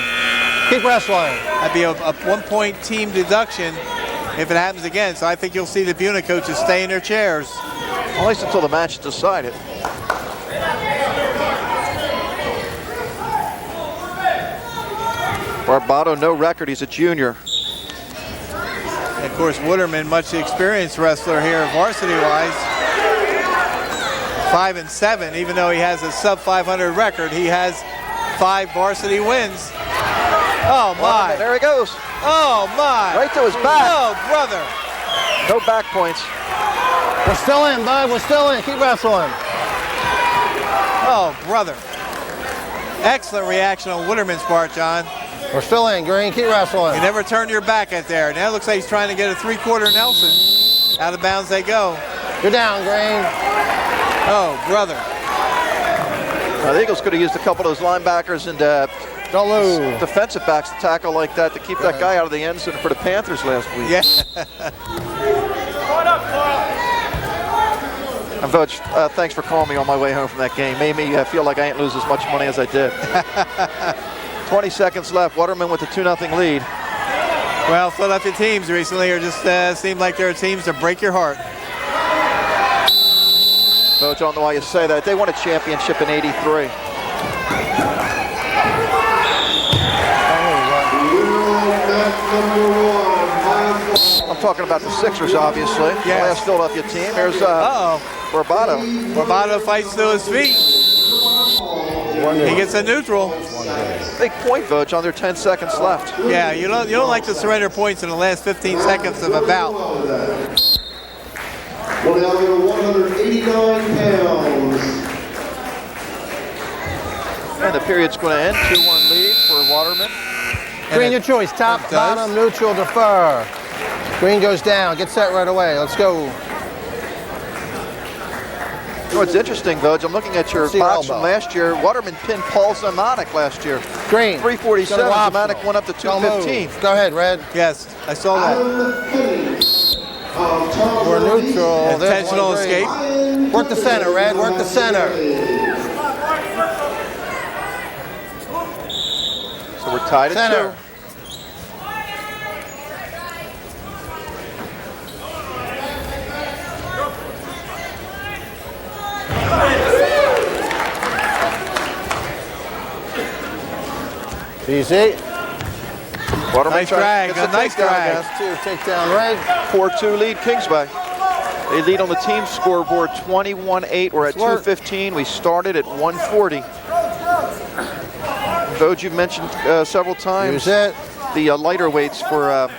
C: Keep wrestling.
B: That'd be a 1-point team deduction if it happens again. So I think you'll see the Buena coaches stay in their chairs.
A: At least until the match is decided. Barbado, no record. He's a junior.
B: And of course, Waterman, much experienced wrestler here varsity-wise. 5-7, even though he has a sub-500 record, he has 5 varsity wins. Oh my!
A: There he goes.
B: Oh my!
A: Right to his back.
B: Oh brother!
A: No back points.
C: We're still in, bud. We're still in. Keep wrestling.
B: Oh brother! Excellent reaction on Waterman's part, John.
C: We're still in, Green. Keep wrestling.
B: You never turn your back at there. Now it looks like he's trying to get a 3/4 Nelson. Out of bounds they go.
C: You're down, Green.
B: Oh brother!
A: The Eagles could have used a couple of those linebackers and
C: don't lose.
A: Defensive backs to tackle like that to keep that guy out of the end zone for the Panthers last week.
B: Yeah.
A: And Voch, thanks for calling me on my way home from that game. Made me feel like I ain't lose as much money as I did. 20 seconds left. Waterman with a 2-0 lead.
B: Well, Philadelphia teams recently are just seem like they're teams to break your heart.
A: Voch, I don't know why you say that. They won a championship in '83. I'm talking about the Sixers, obviously.
B: Yes.
A: The last Philadelphia team. There's Barbado.
B: Barbado fights to his feet. He gets a neutral.
A: big point, Vogue, under 10 seconds left.
B: Yeah, you don't like to surrender points in the last 15 seconds of a bout.
D: Well, now we're 189 pounds.
A: And the period's going to end. 2-1 lead for Waterman.
C: Green, your choice. Top, bottom, neutral, defer. Green goes down. Get set right away. Let's go.
A: You know what's interesting, Vogue? I'm looking at your box from last year. Waterman pinned Paul Zamanek last year.
C: Green.
A: 347. Zamanek went up to 215.
C: Go ahead, Red.
B: Yes, I saw that.
C: We're neutral.
B: Intentional escape.
C: Work the center, Red. Work the center.
A: So we're tied at 2.
C: Easy.
A: Waterman
B: Nice drag,
A: gets
B: a nice drag.
C: 2, takedown, Red.
A: 4-2 lead Kingsway. They lead on the team scoreboard 21-8. We're at 2:15. We started at 1:40. Vogue, you've mentioned several times
C: Use it.
A: the lighter weights for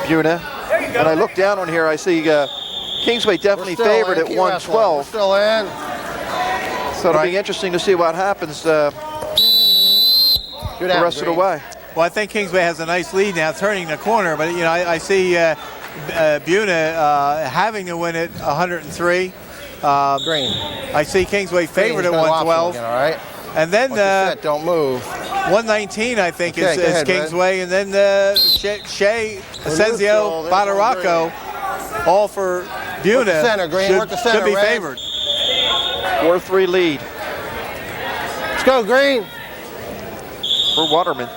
A: Buena. And I look down on here, I see Kingsway definitely favored at 112.
C: We're still in.
A: So it'll be interesting to see what happens the rest of the way.
B: Well, I think Kingsway has a nice lead now, turning the corner. But I see Buena having to win at 103.
C: Green.
B: I see Kingsway favored at 112.
C: Again, all right.
B: And then
C: don't move.
B: 119, I think,
C: Okay,
B: is
C: go ahead,
B: Kingsway. And then Shea, Asensio, Badaraco, all for Buena.
C: Work the center, Green. Work the center,
B: should be
C: Red.
B: favored.
A: 4-3 lead
C: Let's go, Green.
A: for Waterman.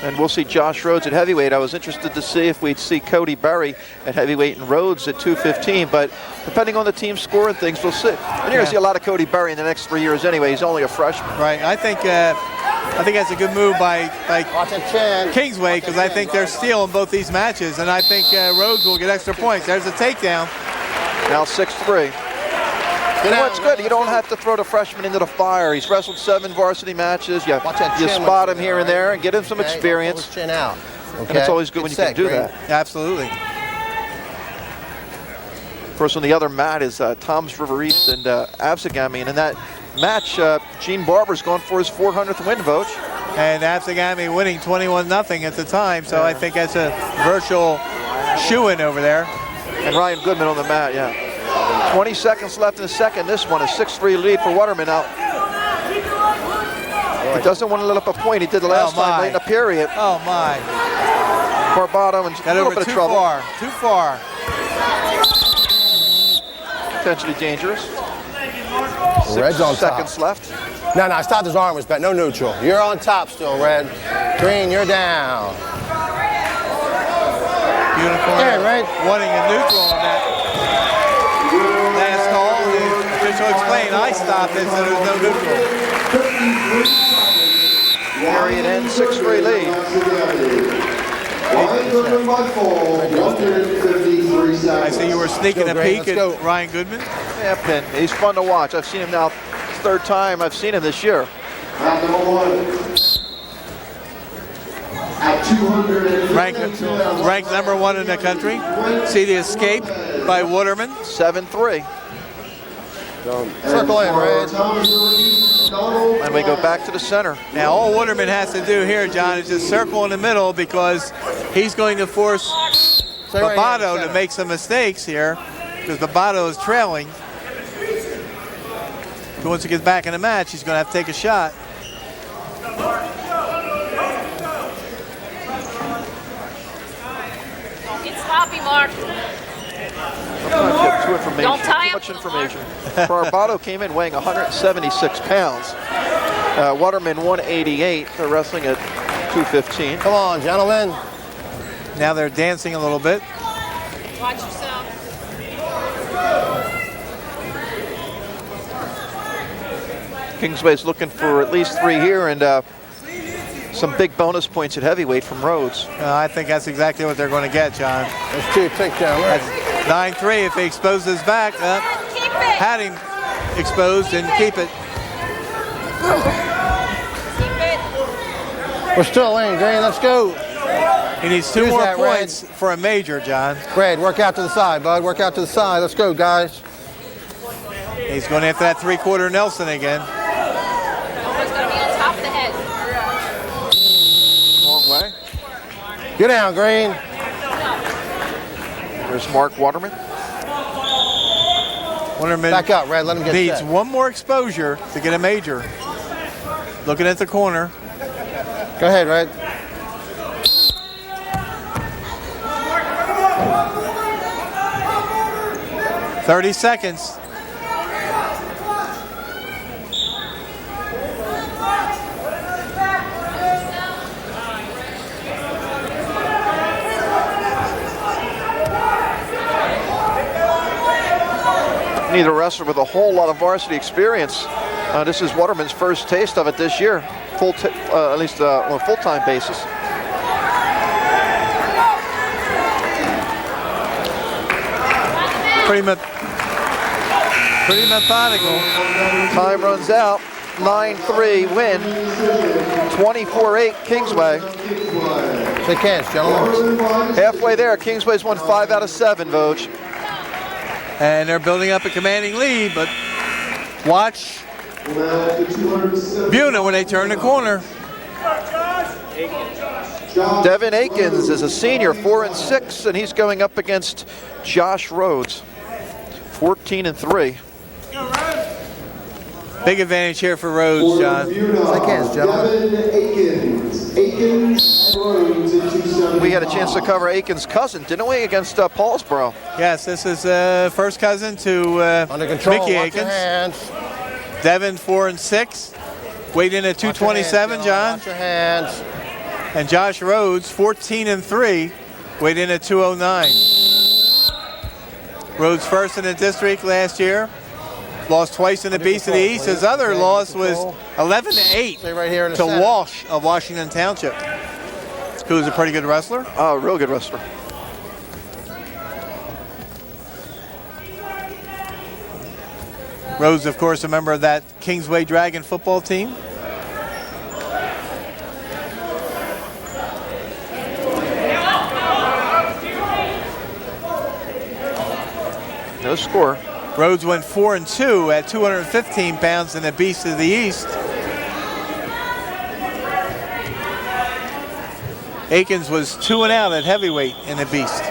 A: And we'll see Josh Rhodes at heavyweight. I was interested to see if we'd see Cody Berry at heavyweight and Rhodes at 215, but depending on the team score and things, we'll see. And you're going to see a lot of Cody Berry in the next 3 years anyway. He's only a freshman.
B: Right. I think that's a good move by
C: Watch that chin.
B: Kingsway, because I think they're stealing both these matches, and I think Rhodes will get extra points. There's a takedown.
A: Now 6-3. You know what's good? You don't have to throw the freshman into the fire. He's wrestled 7 varsity matches. You spot him here and there and get him some experience.
C: Chin out. Okay.
A: And it's always good when you can do that.
B: Absolutely.
A: Of course, on the other mat is Tom's River East and Absegami. And in that match, Gene Barber's gone for his 400th win, Vogue.
B: And Absegami winning 21-0 at the time, so I think that's a virtual shoo-in over there.
A: And Ryan Goodman on the mat, yeah. 20 seconds left in the second. This one, a 6-3 lead for Waterman out. He doesn't want to let up a point. He did the last time late in the period.
B: Oh, my.
A: Barbado and
B: Got
A: a little
B: over
A: bit of
B: too
A: trouble.
B: far. Too far.
A: Potentially dangerous.
C: Red's on top.
A: 6 seconds left.
C: No, I thought his arm was bent. No neutral. You're on top still, Red. Green, you're down.
B: Unicorn
C: Red.
B: wanting a neutral on that last call. The official explained, I stopped it, so there's no neutral.
A: Period ends, 6-3 lead.
B: I see you were sneaking a peek at Ryan Goodman.
A: Yeah, Pin. He's fun to watch. I've seen him now. It's the 3rd time I've seen him this year.
B: Ranked number 1 in the country. See the escape by Waterman.
A: 7-3.
C: Circle in, Red.
A: And we go back to the center.
B: Now all Waterman has to do here, John, is just circle in the middle, because he's going to force Barbado to make some mistakes here, because Barbado is trailing. If he wants to get back in the match, he's going to have to take a shot.
F: It's sloppy, Mark.
A: Sometimes you have
F: Don't tie
A: too much information. Barbado came in weighing 176 pounds. Waterman 188. They're wrestling at 215.
C: Come on, gentlemen.
B: Now they're dancing a little bit.
F: Watch yourself.
A: Kingsway's looking for at least 3 here and some big bonus points at heavyweight from Rhodes.
B: I think that's exactly what they're going to get, John.
C: There's 2 takedown, Red.
B: 9-3 if he exposes his back.
F: Keep it.
B: Had him exposed and keep it.
C: We're still in, Green. Let's go.
B: He needs 2
C: Use
B: more
C: that, Red.
B: points for a major, John.
C: Red, work out to the side, bud. Work out to the side. Let's go, guys.
B: He's going after that 3-quarter Nelson again.
F: Almost going to be on top of the head.
A: Long way.
C: Get down, Green.
A: There's Mark Waterman.
B: Waterman
C: Back up, Red. Let him get
B: needs
C: set.
B: 1 more exposure to get a major. Looking at the corner.
C: Go ahead, Red.
B: "30 seconds.
A: Neither wrestler with a whole lot of varsity experience. This is Waterman's first taste of it this year, at least on a full-time basis.
B: Pretty methodical.
A: Time runs out. 9-3 win. 24-8 Kingsway.
C: Shake hands, gentlemen.
A: Halfway there, Kingsway's won 5 out of 7, Voj.
B: And they're building up a commanding lead, but watch Buena when they turn the corner.
A: Devin Akins is a senior, 4-6, and he's going up against Josh Rhodes, 14-3.
B: Big advantage here for Rhodes, John.
C: Shake hands, gentlemen.
A: We had a chance to cover Akins' cousin, didn't we, against Paulsboro?
B: Yes, this is first cousin to
C: Under control.
B: Mickey
C: Watch your
B: Akins.
C: hands.
B: Devin 4-6, weighed in at 227, John.
C: Watch your hands.
B: And Josh Rhodes 14-3, weighed in at 209. Rhodes first in the district last year. Lost twice in the Beast of the East. His other loss was 11-8
C: Stay right here in the
B: to
C: center.
B: Walsh of Washington Township, who's a pretty good wrestler.
A: Oh, real good wrestler.
B: Rhodes, of course, a member of that Kingsway Dragon football team.
A: No score.
B: Rhodes went 4-2 at 215 pounds in the Beast of the East. Akins was 2-0 at heavyweight in the Beast.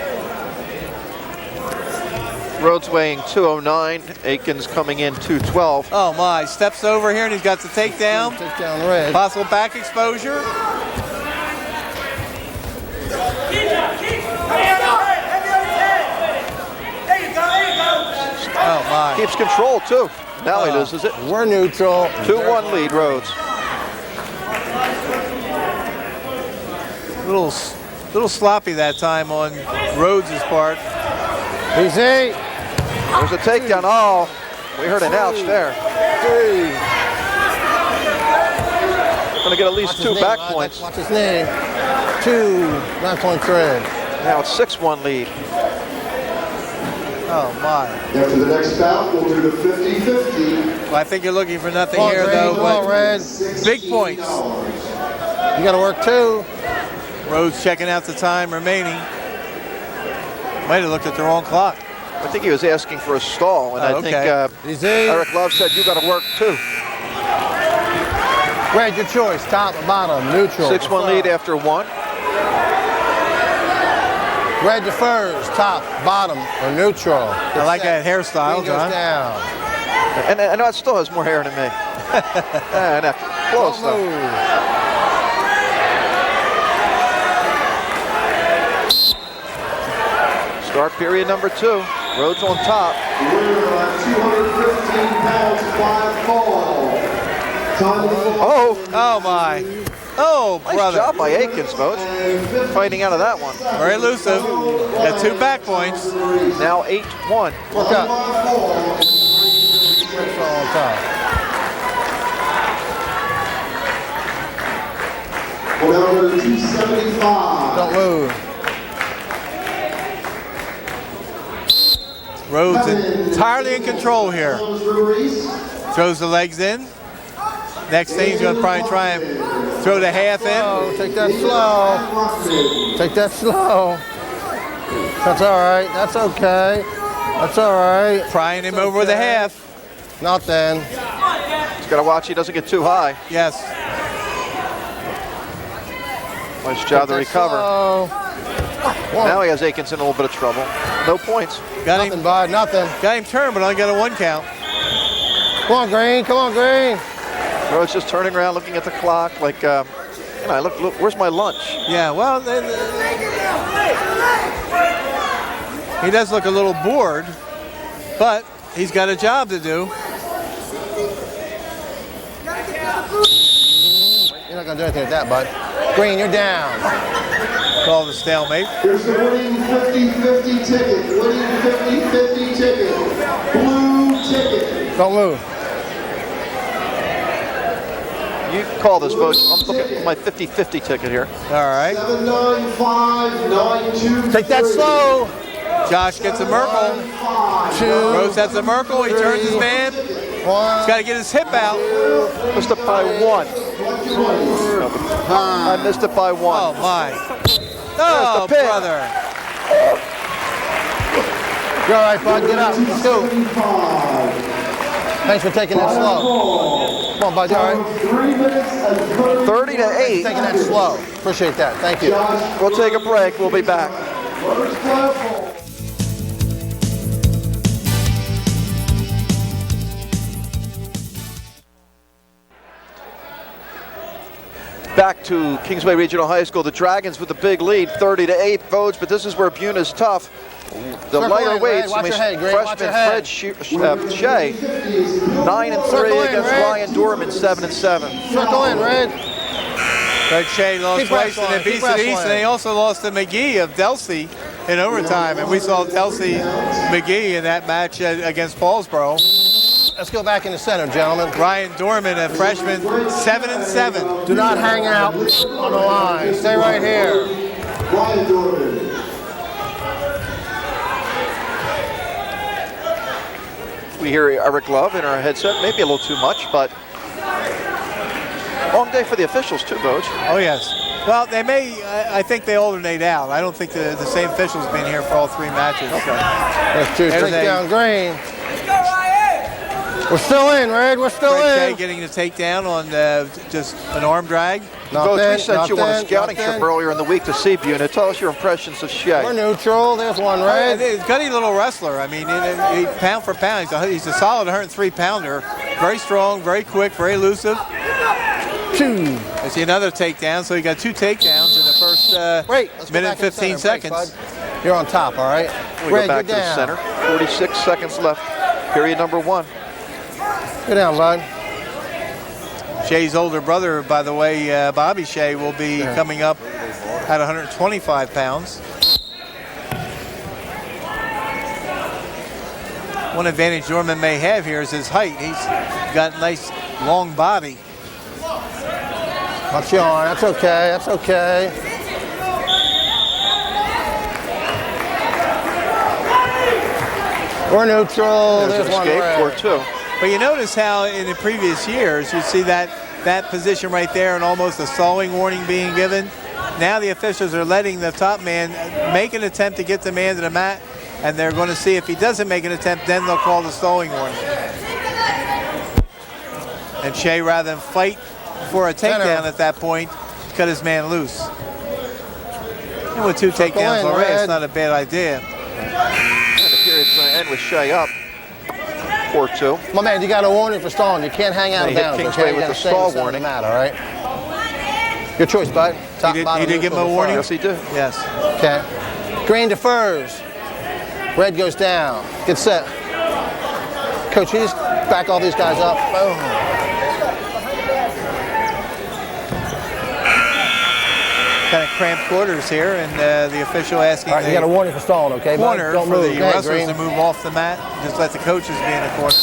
A: Rhodes weighing 209, Akins coming in 212.
B: Oh my, steps over here and he's got the takedown.
C: Take down Red.
B: Possible back exposure. Oh my.
A: Keeps control too. Now he loses it.
C: We're neutral.
A: 2-1 lead, Rhodes.
B: Little sloppy that time on Rhodes' part.
C: Easy.
A: There's a takedown. Oh, we heard an ouch there.
C: 3.
A: Going to get at least
C: Watch
A: 2
C: his knee,
A: back
C: Rod.
A: points.
C: Watch his knee. 2. 9-point thread.
A: Now it's 6-1 lead.
B: Oh my.
D: After the next bout, we'll do the 50-50.
B: Well, I think you're looking for nothing
C: Come on,
B: here
C: Green.
B: though,
C: Come on,
B: but
C: Red.
B: big points.
C: You got to work 2.
B: Rhodes checking out the time remaining. Might have looked at the wrong clock.
A: I think he was asking for a stall, and I
B: okay.
A: think
C: Easy.
A: Eric Love said you got to work too.
C: Red, your choice. Top or bottom. Neutral.
A: 6-1 lead after 1.
C: Red defers. Top, bottom, or neutral.
B: I like that hairstyle,
C: Green goes
B: John.
C: down.
A: And I know it still has more hair than me. And close
C: Don't
A: though.
C: move.
A: Start period number 2. Rhodes on top.
D: Winner at 215 pounds, 5 fall. Time of the
A: Oh,
B: Oh my. Oh,
A: nice
B: brother.
A: job by Akins, Voj. Fighting out of that one.
B: Very elusive. Got 2 back points.
A: Now 8-1.
C: Work up. On top.
D: We're down to 275.
C: Don't move.
B: Rhodes entirely in control here. Throws the legs in. Next thing he's going to probably try and throw the half in.
C: Oh, take that slow. Take that slow. That's all right. That's okay. That's all right.
B: Prying him over the half.
C: Not then.
A: He's got to watch he doesn't get too high.
B: Yes.
A: Nice job to recover.
C: Slow.
A: Now he has Aikens in a little bit of trouble. No points.
B: Got
C: Nothing,
B: him.
C: bud. Nothing.
B: Got him turned, but only got a 1 count.
C: Come on, Green. Come on, Green.
A: Rhodes just turning around, looking at the clock, like, you know, look, where's my lunch?
B: Yeah, well, he does look a little bored, but he's got a job to do.
C: You're not going to do anything with that, bud. Green, you're down.
B: Call the stalemate.
D: Here's the winning 50-50 ticket. Winning 50-50 ticket. Blue ticket.
C: Don't move.
A: You call this, vote. I'm looking at my 50-50 ticket here.
B: All right.
D: 79592.
C: Take that slow.
B: Josh gets a Merkel.
C: 2.
B: Rhodes has a Merkel. He turns his man.
C: 1.
B: He's got to get his hip out.
A: Missed it by 1. I missed it by 1.
B: Oh, my. Oh,
A: the pin.
B: brother.
C: You're all right, bud. Get up. Let's go. Thanks for taking that slow. Come on, bud. You all right?
D: 3 minutes and 30.
A: 30-8.
C: Taking that slow. Appreciate that. Thank you.
A: We'll take a break. We'll be back. Back to Kingsway Regional High School. The Dragons with a big lead, 30-8 votes, but this is where Buena's tough. The
C: Circle
A: lighter
C: in,
A: weights,
C: Ray. Watch your head, Green. Watch your
A: freshman
C: head.
A: Fred Shea, 9-3
C: Circle in,
A: against
C: Ray.
A: Ryan Dorman, 7-7.
C: Circle in, Red.
B: Fred Shea lost
C: Keep
B: twice in the
C: wrestling, keep
B: Beast of the East,
C: wrestling.
B: and they also lost to McGee of Delsey in overtime. And we saw Delsey McGee in that match against Paulsboro.
C: Let's go back in the center, gentlemen.
B: Ryan Dorman, a freshman, 7-7.
C: Do not hang out on the line. Stay right here.
D: Ryan Dorman.
A: We hear Eric Love in our headset, maybe a little too much, but long day for the officials too, Vogue.
B: Oh, yes. Well, they may, I think they alternate out. I don't think the same official's been here for all 3 matches.
A: Okay.
C: Let's do
B: There's
C: take down Green. We're still in, Red. We're still
B: Fred Shea
C: in.
B: getting the takedown on just an arm drag.
A: Vogue, we sent you on a scouting trip earlier in the week to see Buena. Tell us your impressions of Shea.
C: We're neutral. There's one, Red.
B: He's a gutty little wrestler. I mean, he pound for pound, he's a solid 103-pounder. Very strong, very quick, very elusive.
C: 2.
B: I see another takedown, so he got 2 takedowns in the first
C: Wait, let's go
B: minute
C: back in the
B: 15
C: center.
B: seconds.
C: Break, bud. You're on top, all right?
A: We
C: Red,
A: go back to
C: you're
A: the
C: down.
A: center. 46 seconds left. Period number 1.
C: Get down, bud.
B: Shea's older brother, by the way, Bobby Shea, will be coming up at 125 pounds. One advantage Dorman may have here is his height. He's got a nice long body.
C: Watch your arm. That's okay. That's okay. We're neutral.
A: There's an
C: one
A: escape
C: Red.
A: for 2.
B: But you notice how in the previous years, you see that position right there and almost a stalling warning being given. Now the officials are letting the top man make an attempt to get the man to the mat, and they're going to see if he doesn't make an attempt, then they'll call the stalling warning. And Shea, rather than fight for a takedown at that point, cut his man loose. And with 2 takedowns already, it's not a bad idea.
A: And the period's going to end with Shea up. 4-2.
C: My man, you got a warning for stalling. You can't hang out
A: They
C: of
A: hit
C: bounds.
A: Kingsway
C: Okay? You
A: with
C: gotta
A: the
C: stay in
A: stall
C: the center of
A: warning.
C: the mat, all right? Your choice, bud. Top,
B: He
C: bottom,
B: did give him
C: neutral,
B: a warning?
A: Yes, he did.
B: Yes.
C: Okay. Green defers. Red goes down. Get set. Coach, you just back all these guys up. Boom.
B: Kind of cramped quarters here, and the official asking
C: All right, you got a warning for stalling, okay, bud?
B: corner
C: Don't
B: for
C: move.
B: the
C: Okay,
B: wrestlers
C: Green.
B: to move off the mat. Just let the coaches be in the corner.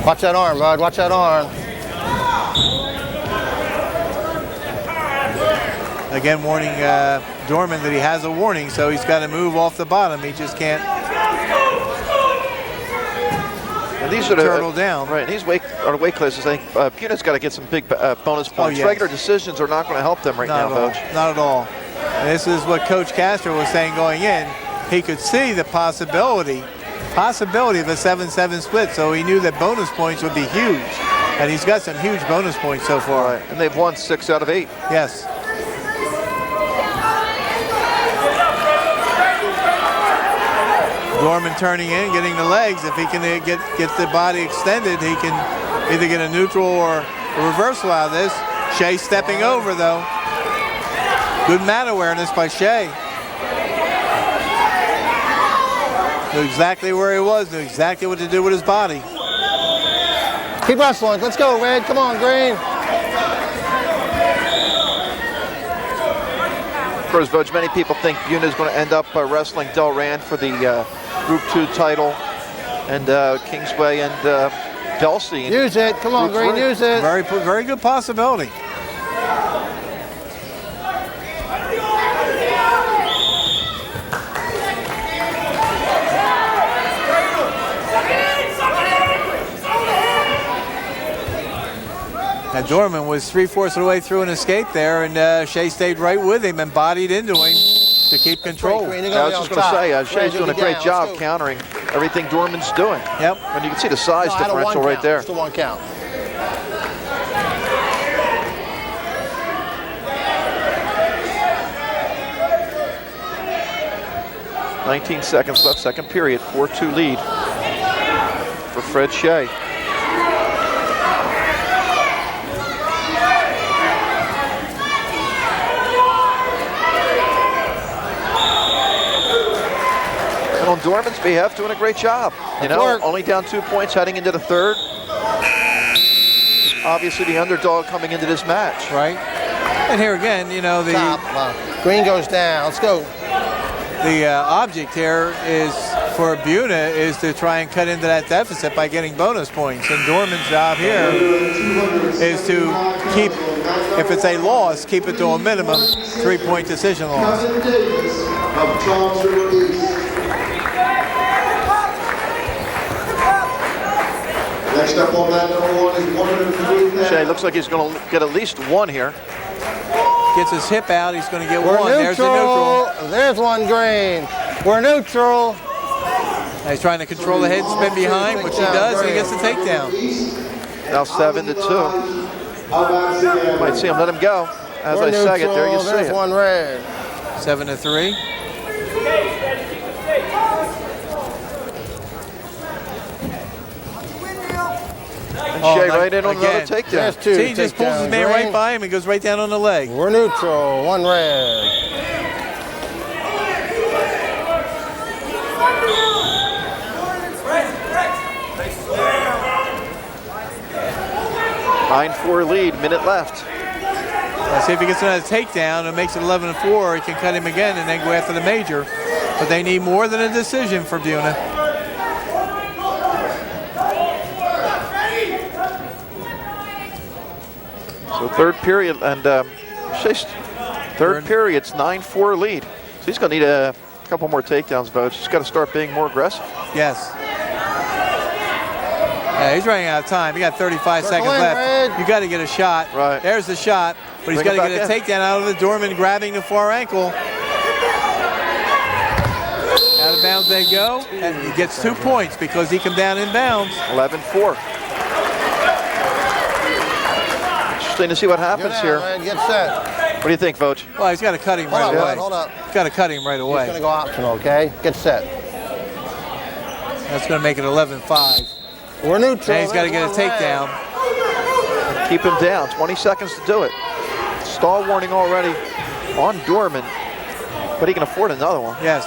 C: Watch that arm, bud. Watch that arm.
B: Again, warning Dorman that he has a warning, so he's got to move off the bottom. He just can't.
A: And these are the
B: turtle down.
A: Right, and these weight classes, I think Buena's got to get some big bonus points.
B: yes.
A: Regular decisions are not going to help them right now, Coach.
B: Not at all. And this is what Coach Castro was saying going in. He could see the possibility of a 7-7 split, so he knew that bonus points would be huge. And he's got some huge bonus points so far.
A: Right. And they've won 6 out of 8.
B: Yes. Dorman turning in, getting the legs. If he can get the body extended, he can either get a neutral or a reversal out of this. Shea stepping over, though. Good mat awareness by Shea. Knew exactly where he was, knew exactly what to do with his body.
C: Keep wrestling. Let's go, Red. Come on, Green.
A: Of course, Voj, many people think Buena is going to end up wrestling Del Rand for the Group 2 title, and Kingsway and Delsey.
C: Use it. Come on, Green. Use it.
B: Very good possibility. Now Dorman was 3/4 of the way through an escape there, and Shea stayed right with him and bodied into him to keep control.
A: I was just going to say, Shea's doing a great job countering everything Dorman's doing.
B: Yep.
A: And you can see the size differential right there.
C: Still 1 count.
A: "19 seconds left, second period, 4-2 lead for Fred Shea. On Dorman's behalf, doing a great job. Only down 2 points heading into the third. Obviously, the underdog coming into this match.
B: Right. And here again,
C: Green goes down. Let's go.
B: The object here is for Buena is to try and cut into that deficit by getting bonus points. And Dorman's job here is to keep, if it's a loss, keep it to a minimum 3-point decision loss.
D: Next up on that number 1 is 103.
A: Shea looks like he's going to get at least 1 here.
B: Gets his hip out, he's going to get
C: We're
B: 1.
C: Neutral.
B: There's the neutral.
C: There's 1 Green. We're neutral.
B: Now he's trying to control the head spin behind, which he does, and he gets the takedown.
A: Now 7-2. Might see him let him go. As
C: We're
A: I say it, there you
C: neutral.
A: see
C: There's
A: it.
C: 1 Red.
B: 7-3.
A: Shea right in on another takedown.
C: There's 2
B: See, he just pulls his man
C: Green.
B: right by him and goes right down on the leg.
C: We're neutral. 1 Red.
A: Nine 9-4 lead, minute left.
B: Let's see if he gets another takedown and makes it 11-4. He can cut him again and then go after the major. But they need more than a decision for Buena.
A: So third period, and Shea's third period's 9-4 lead. So he's going to need a couple more takedowns, Voj. He's got to start being more aggressive.
B: Yes. Yeah, he's running out of time. He got 35 seconds left. You got to get a shot.
A: Right.
B: There's the shot, but he's got to get a takedown out of it. Dorman grabbing the far ankle. Out of bounds they go, and he gets 2 points because he come down in bounds.
A: 11-4. Interesting to see what happens here.
C: Man. Get set.
A: What do you think, Voj?
B: Well, he's got to cut him right away.
C: Hold up.
B: He's got to cut him right away.
C: He's going to go optional, okay? Get set.
B: That's going to make it 11-5.
C: We're neutral.
B: And he's got to get a takedown.
A: Keep him down. 20 seconds to do it. Stall warning already on Dorman, but he can afford another one.
B: Yes.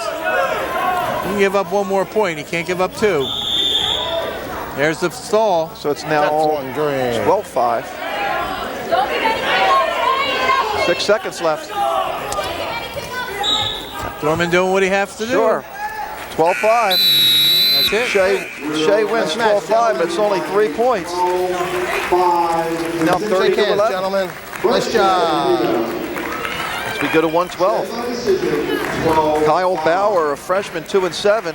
B: He can give up 1 more point. He can't give up 2. There's the stall.
A: So it's now 12-5. 6 seconds left.
B: Dorman doing what he has to do.
A: Sure. 12-5.
B: That's it.
A: Shea wins 12-5, but it's only 3 points. Now 30-11.
C: Gentlemen. Nice job.
A: As we go to 112. Kyle Bauer, a freshman, 2-7.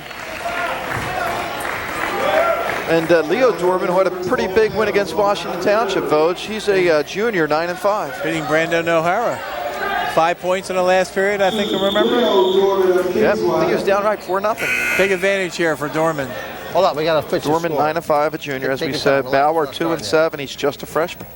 A: And Leo Dorman, who had a pretty big win against Washington Township, Vogue. He's a junior, 9-5.
B: Hitting Brandon O'Hara. 5 points in the last period, I think I remember.
A: Yep, I think he was downright 4-0.
B: Big advantage here for Dorman.
C: Hold up, we got to fix the
A: Dorman,
C: score.
A: 9-5, a junior, as
C: Take
A: we
C: your
A: said.
C: time.
A: Bauer,
C: Relax,
A: 2-7. He's just a freshman.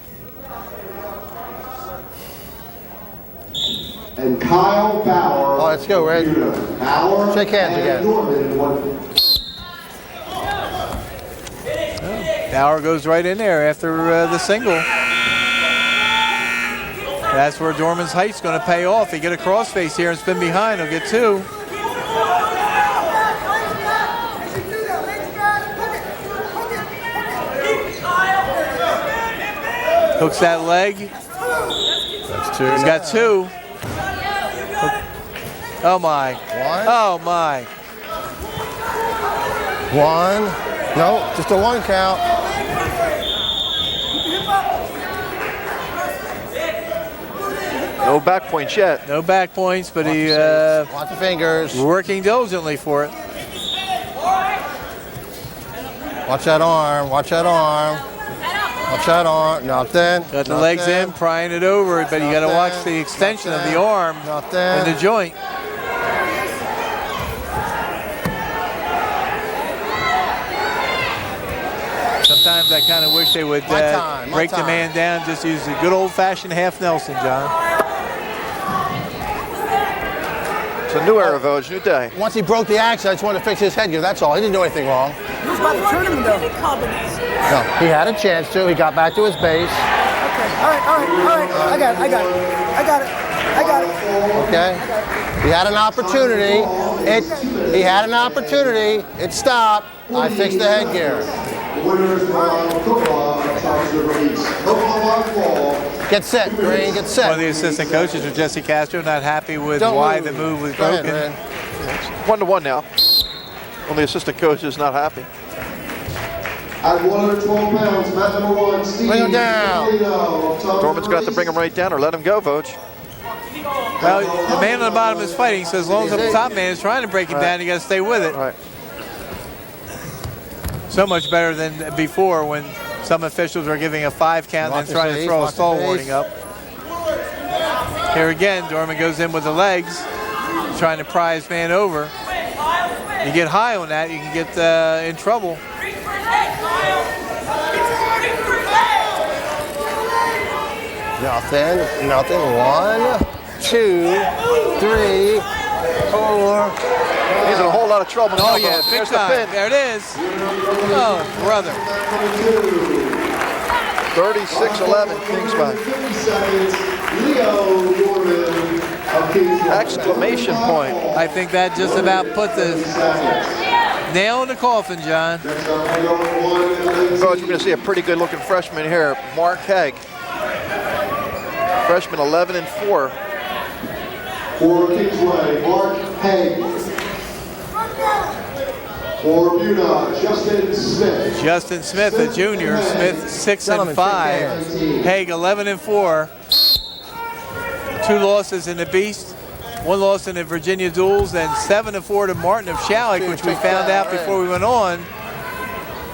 D: And Kyle Bauer.
C: Oh, let's go, Red.
D: Bauer.
C: Shake hands
D: and
C: again.
D: Norman, 1.
B: Bauer goes right in there after the single. That's where Dorman's height's going to pay off. He get a crossface here and spin behind. He'll get 2. Hooks that leg.
C: That's 2.
B: He's got 2. Oh my.
C: 1.
B: Oh my.
C: 1. No, just a 1 count.
A: No back points yet.
B: No back points, but he
C: Watch the fingers.
B: working diligently for it.
C: Watch that arm. Watch that arm. Watch that arm. Nothing.
B: Got the legs in, prying it over, but you got to watch the extension of the arm and the joint. Sometimes I kind of wish they would break the man down, just use the good old-fashioned half Nelson, John.
A: It's a new era, Vogue, new day.
C: Once he broke the axe, I just wanted to fix his headgear. That's all. He didn't do anything wrong.
E: He was about to turn him, though.
C: No, he had a chance to. He got back to his base.
E: Okay, all right. I got it.
C: Okay. He had an opportunity. He had an opportunity. It stopped. I fixed the headgear.
D: Winners of football, Township East. Football ball.
C: Get set, Green. Get set.
B: One of the assistant coaches of Jesse Castro not happy with why the move was broken.
A: 1-1 now. Well, the assistant coach is not happy.
D: At 112 pounds, mat number 1, Steve.
C: Bring him down.
A: Dorman's got to bring him right down or let him go, Vogue.
B: Well, the man on the bottom is fighting, so as long as the top man is trying to break him down, you got to stay with it.
A: Right.
B: So much better than before when some officials are giving a 5 count and then trying to throw a stall warning up. Here again, Dorman goes in with the legs, trying to pry his man over. You get high on that, you can get in trouble.
C: Nothing. 1, 2, 3, 4.
A: He's in a whole lot of trouble.
B: Oh yeah, big time. There it is. Oh, brother.
A: 36-11, Kingsway.
D: 50 seconds, Leo Dorman of Kingsway.
A: Exclamation point.
B: I think that just about put the nail in the coffin, John.
A: Coach, we're going to see a pretty good looking freshman here, Mark Haig. Freshman 11-4.
D: For Kingsway, Mark Haig. For Buena, Justin Smith.
B: Justin Smith, a junior. Smith 6-5. Haig 11-4. 2 losses in the Beast. 1 loss in the Virginia Duels, and 7-4 to Martin of Shalleck, which we found out before we went on.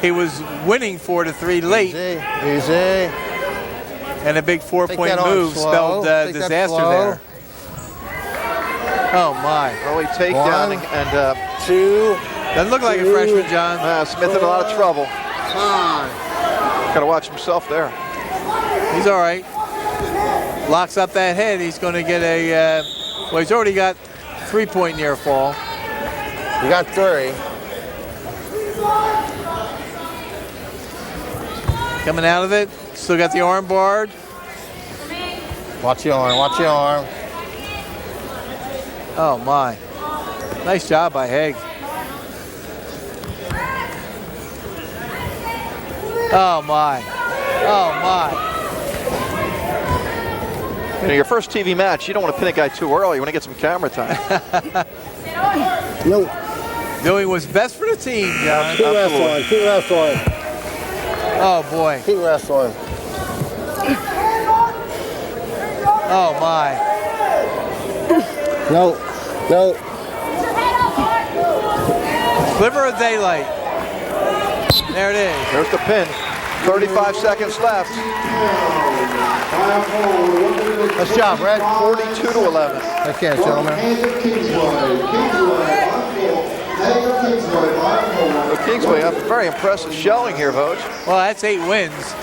B: He was winning 4-3 late.
C: Easy.
B: And a big 4-point move spelled disaster there. Oh my.
A: Early takedown and
C: 2.
B: Doesn't look like a freshman, John.
A: Smith in a lot of trouble. Got to watch himself there.
B: He's all right. Locks up that head. He's going to get a, well, he's already got 3-point near fall.
C: You got 3.
B: Coming out of it. Still got the arm barred.
C: Watch your arm. Watch your arm.
B: Oh my. Nice job by Haig. Oh my. Oh my.
A: You know, your first TV match, you don't want to pin a guy too early. You want to get some camera time.
C: No.
B: Doing what's best for the team, John.
C: Keep wrestling. Keep wrestling.
B: Oh boy.
C: Keep wrestling.
B: Oh my.
C: No.
B: Sliver of daylight. There it is.
A: There's the pin. 35 seconds left.
C: Nice job, Red.
A: 42 to 11.
C: Take care, gentlemen.
A: The Kingsway, a very impressive showing here, Voge.
B: Well, that's 8 wins.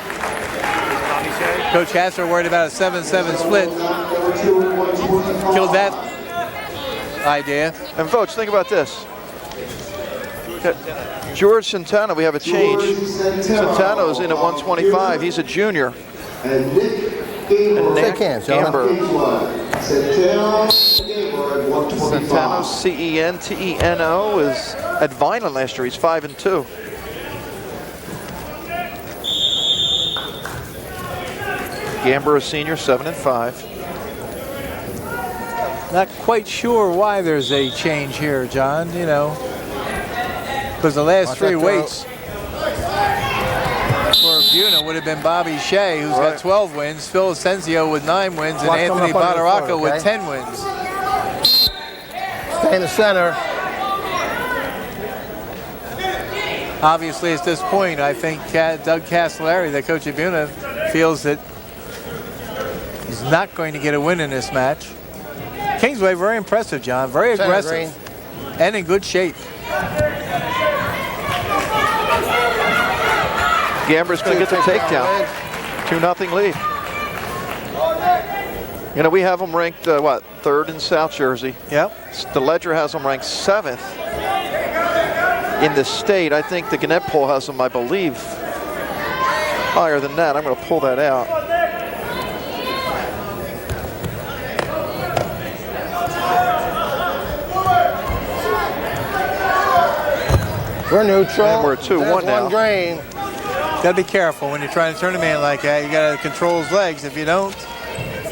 B: Coach Hasser worried about a 7-7 split. Killed that idea.
A: And Voge, think about this. George Santana, we have a change. Santano's in at 125. He's a junior.
D: And Nick
C: Shake hands, gentlemen.
A: Santano, C-E-N-T-E-N-O, is at Vineland last year. He's 5-2. Gamber, a senior, 7-5.
B: Not quite sure why there's a change here, John, you know. Because the last 3 weights for Buena would have been Bobby Shea, who's got 12 wins, Phil Asensio with 9 wins, and Anthony Badaraca with 10 wins.
C: Stay in the center.
B: Obviously, at this point, I think Doug Castellari, the coach of Buena, feels that he's not going to get a win in this match. Kingsway, very impressive, John. Very aggressive and in good shape.
A: Gamber's going to get the takedown. 2-0 lead. You know, we have them ranked, what, 3rd in South Jersey.
B: Yep.
A: The Ledger has them ranked 7th in the state. I think the Gannett poll has them, I believe, higher than that. I'm going to pull that out.
C: We're neutral.
A: And we're 2-1 now.
C: One green.
B: Got to be careful when you're trying to turn a man like that. You got to control his legs. If you don't,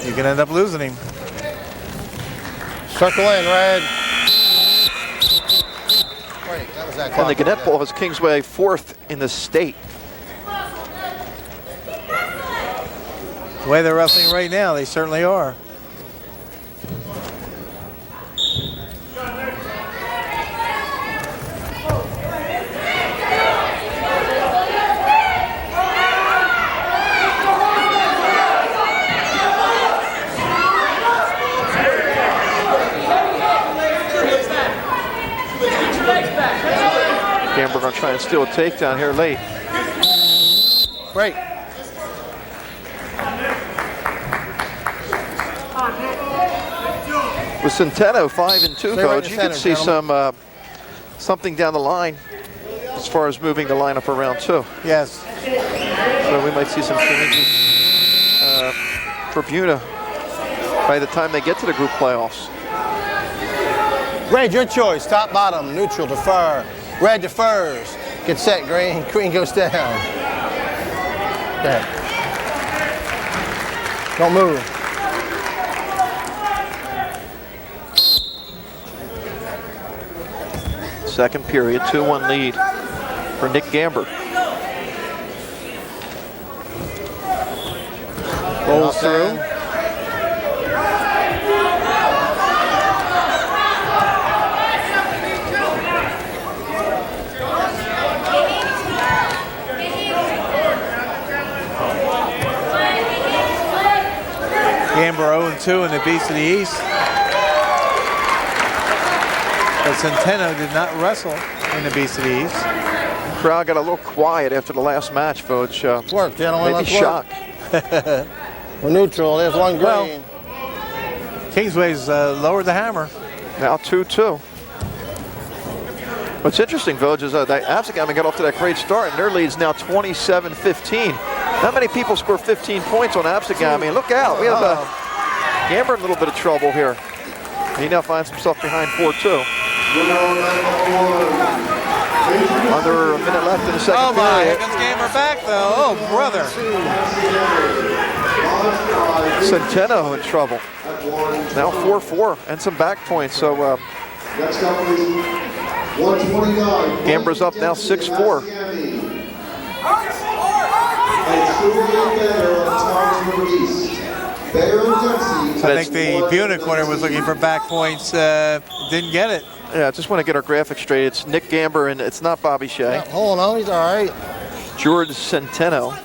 B: you can end up losing him.
C: Circle in, Red. Wait, that was that
A: And the Gannett poll has Kingsway 4th in the state.
B: The way they're wrestling right now, they certainly are.
A: Gamber going to try and steal a takedown here late.
C: Great.
A: With Centeno 5-2,
C: Stay right
A: Coach,
C: in
A: you
C: the
A: can see
C: center,
A: something down the line as far as moving the lineup around too.
B: Yes.
A: So we might see some changes for Buena by the time they get to the group playoffs.
C: Red, your choice. Top, bottom, neutral, defer. Red defers. Get set, green. Green goes down. Okay. Don't move.
A: Second period, 2-1 lead for Nick Gamber. Rolls through.
B: Gamber 0-2 in the Beast of the East. But Centeno did not wrestle in the Beast of the East.
A: Crowd got a little quiet after the last match, Coach.
C: Work, gentlemen.
A: Maybe
C: Let's
A: shock.
C: work. We're neutral. There's one green.
B: Well, Kingsway's lowered the hammer.
A: Now 2-2. What's interesting, Vogeding, is that Absegama got off to that great start, and their lead's now 27-15. Not many people score 15 points on Absegama. And look out, we have Gamber in a little bit of trouble here. He now finds himself behind 4-2. Under a minute left in the second
B: Oh my, here
A: period.
B: comes Gamber back though. Oh brother.
A: Centeno in trouble. Now 4-4 and some back points. So
D: Next up is 129.
A: Gamber's up now 6-4.
B: I think the Buena corner was looking for back points, didn't get it.
A: Yeah, I just want to get our graphics straight. It's Nick Gamber, and it's not Bobby Shea.
C: Yeah, hold on, he's all right.
A: George Centeno.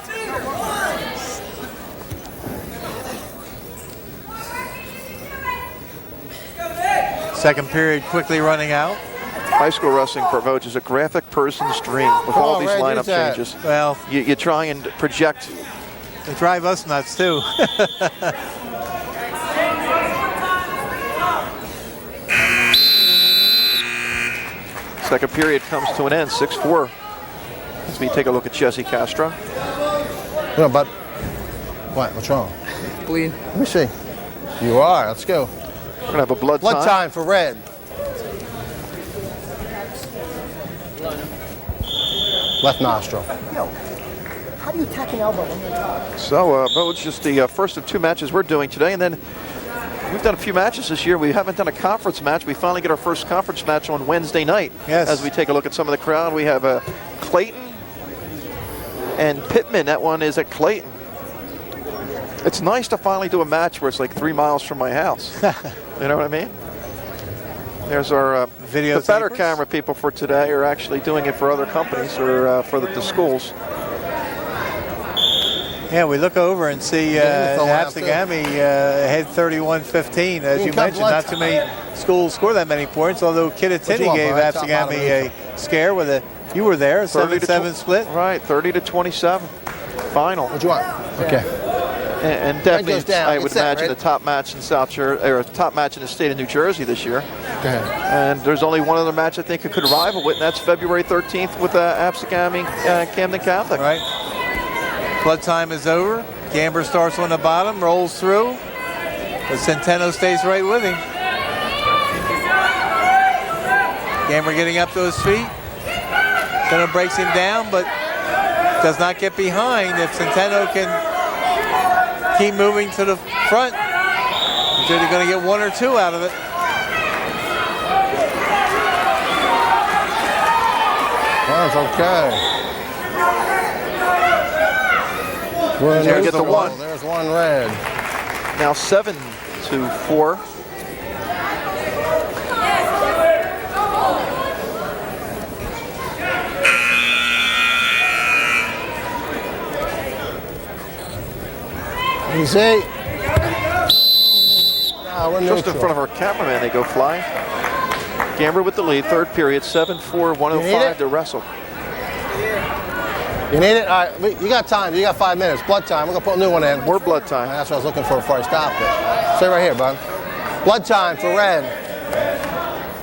B: Second period quickly running out.
A: High school wrestling for Vogeding is a graphic person's dream with all these lineup changes.
B: Well,
A: you try and project.
B: they drive us nuts too.
A: Second period comes to an end, 6-4. As we take a look at Jesse Castro.
C: No, but what? What's wrong?
E: Bleed.
C: Let me see. You are. Let's go.
A: We're gonna have a blood
C: time for red. Left nostril.
E: Yo, how do you tack an elbow when you're top?
A: So, it's just the first of 2 matches we're doing today, and then we've done a few matches this year. We haven't done a conference match. We finally get our first conference match on Wednesday night.
B: Yes.
A: As we take a look at some of the crowd, we have Clayton and Pittman. That one is at Clayton. It's nice to finally do a match where it's like 3 miles from my house. You know what I mean? There's our
B: video.
A: The better camera people for today are actually doing it for other companies or for the schools.
B: Yeah, we look over and see Absegami ahead 31-15. As you mentioned, not too many schools score that many points, although Kittatinny gave Absegami a scare with a, you were there, 7-7 split.
A: Right, 30-27 final.
C: What do you want? Okay.
A: And definitely, I would imagine the top match in South Jersey, or top match in the state of New Jersey this year.
C: Go ahead.
A: And there's only one other match I think it could rival with, and that's February 13th with Absegami Camden Catholic.
B: Right. Blood time is over. Gamber starts on the bottom, rolls through, but Centeno stays right with him. Gamber getting up to his feet. Centeno breaks him down, but does not get behind. If Centeno can keep moving to the front, he's either going to get 1 or 2 out of it.
C: That's okay.
A: We're going to get the 1.
C: There's 1 red.
A: Now 7-4.
C: Easy.
A: Just in front of our cameraman, they go flying. Gamber with the lead, third period, 7-4, 105 to wrestle.
C: You need it? All right, you got time. You got 5 minutes. Blood time. We're going to put a new one in.
A: More blood time.
C: That's what I was looking for before I stopped it. Stay right here, bud. Blood time for red.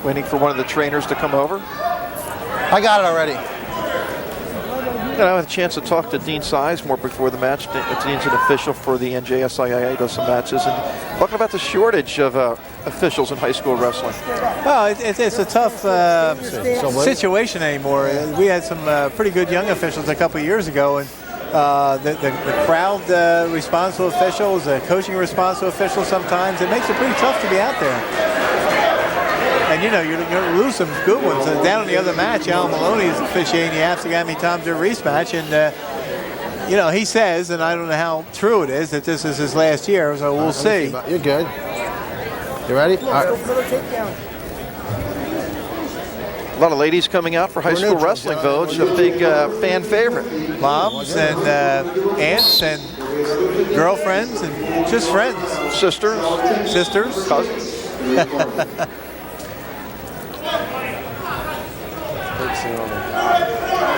A: Waiting for one of the trainers to come over.
C: I got it already.
A: I had a chance to talk to Dean Sizemore before the match. Dean's an official for the NJSIIA, does some matches, and talking about the shortage of officials in high school wrestling.
B: Well, it's a tough situation anymore. We had some pretty good young officials a couple of years ago, and the crowd responds to officials, the coaching responds to officials sometimes. It makes it pretty tough to be out there. And you know, you're going to lose some good ones. Down in the other match, Al Maloney is officiating the Absegami Tom Reese match, and you know, he says, and I don't know how true it is, that this is his last year, so we'll see.
C: You're good. You ready? All right.
A: A lot of ladies coming out for high school wrestling, Village, a big fan favorite.
B: Moms and aunts and girlfriends and just friends.
A: Sisters.
B: Cousins.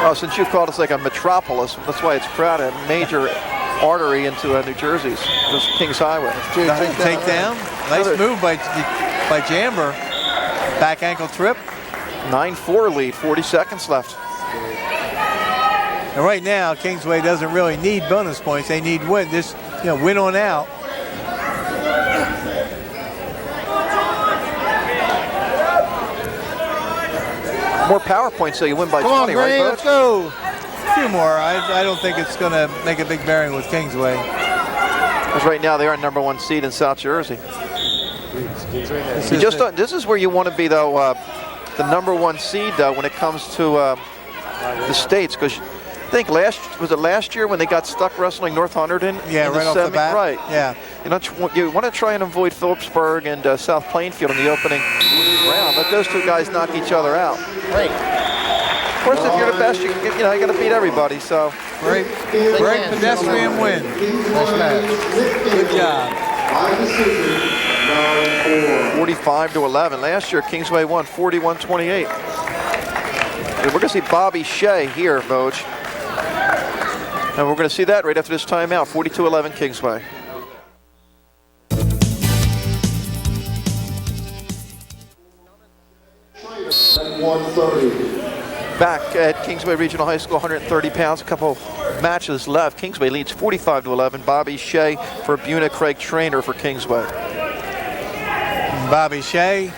A: Oh, since you called us like a metropolis, that's why it's crowded. Major artery into New Jersey's, just Kings Highway.
B: Take down. Nice move by Jamber. Back ankle trip.
A: 9-4 lead, 40 seconds left.
B: And right now, Kingsway doesn't really need bonus points. They need win. Just win on out.
A: More power points, so you win by 20,
C: on,
A: right,
C: let's go.
B: A few more. I don't think it's going to make a big bearing with Kingsway.
A: Because right now they are #1 seed in South Jersey. This is where you want to be, though, the #1 seed, though, when it comes to the states. Because I think last year when they got stuck wrestling North Hunterdon?
B: Yeah, right off the bat.
A: Right.
B: Yeah.
A: You want to try and avoid Phillipsburg and South Plainfield in the opening round. let those two guys knock each other out.
C: Great.
A: Of course, if you're the best, you got to beat everybody. So
B: Great pedestrian win.
C: Nice match.
B: Good job.
A: 45-11. Last year, Kingsway won 41-28. We're going to see Bobby Shea here, Vogue. And we're going to see that right after this timeout. 42-11 Kingsway. Back at Kingsway Regional High School, 130 pounds, a couple matches left. Kingsway leads 45-11. Bobby Shea for Buena, Craig Trainer for Kingsway.
B: Bobby Shea,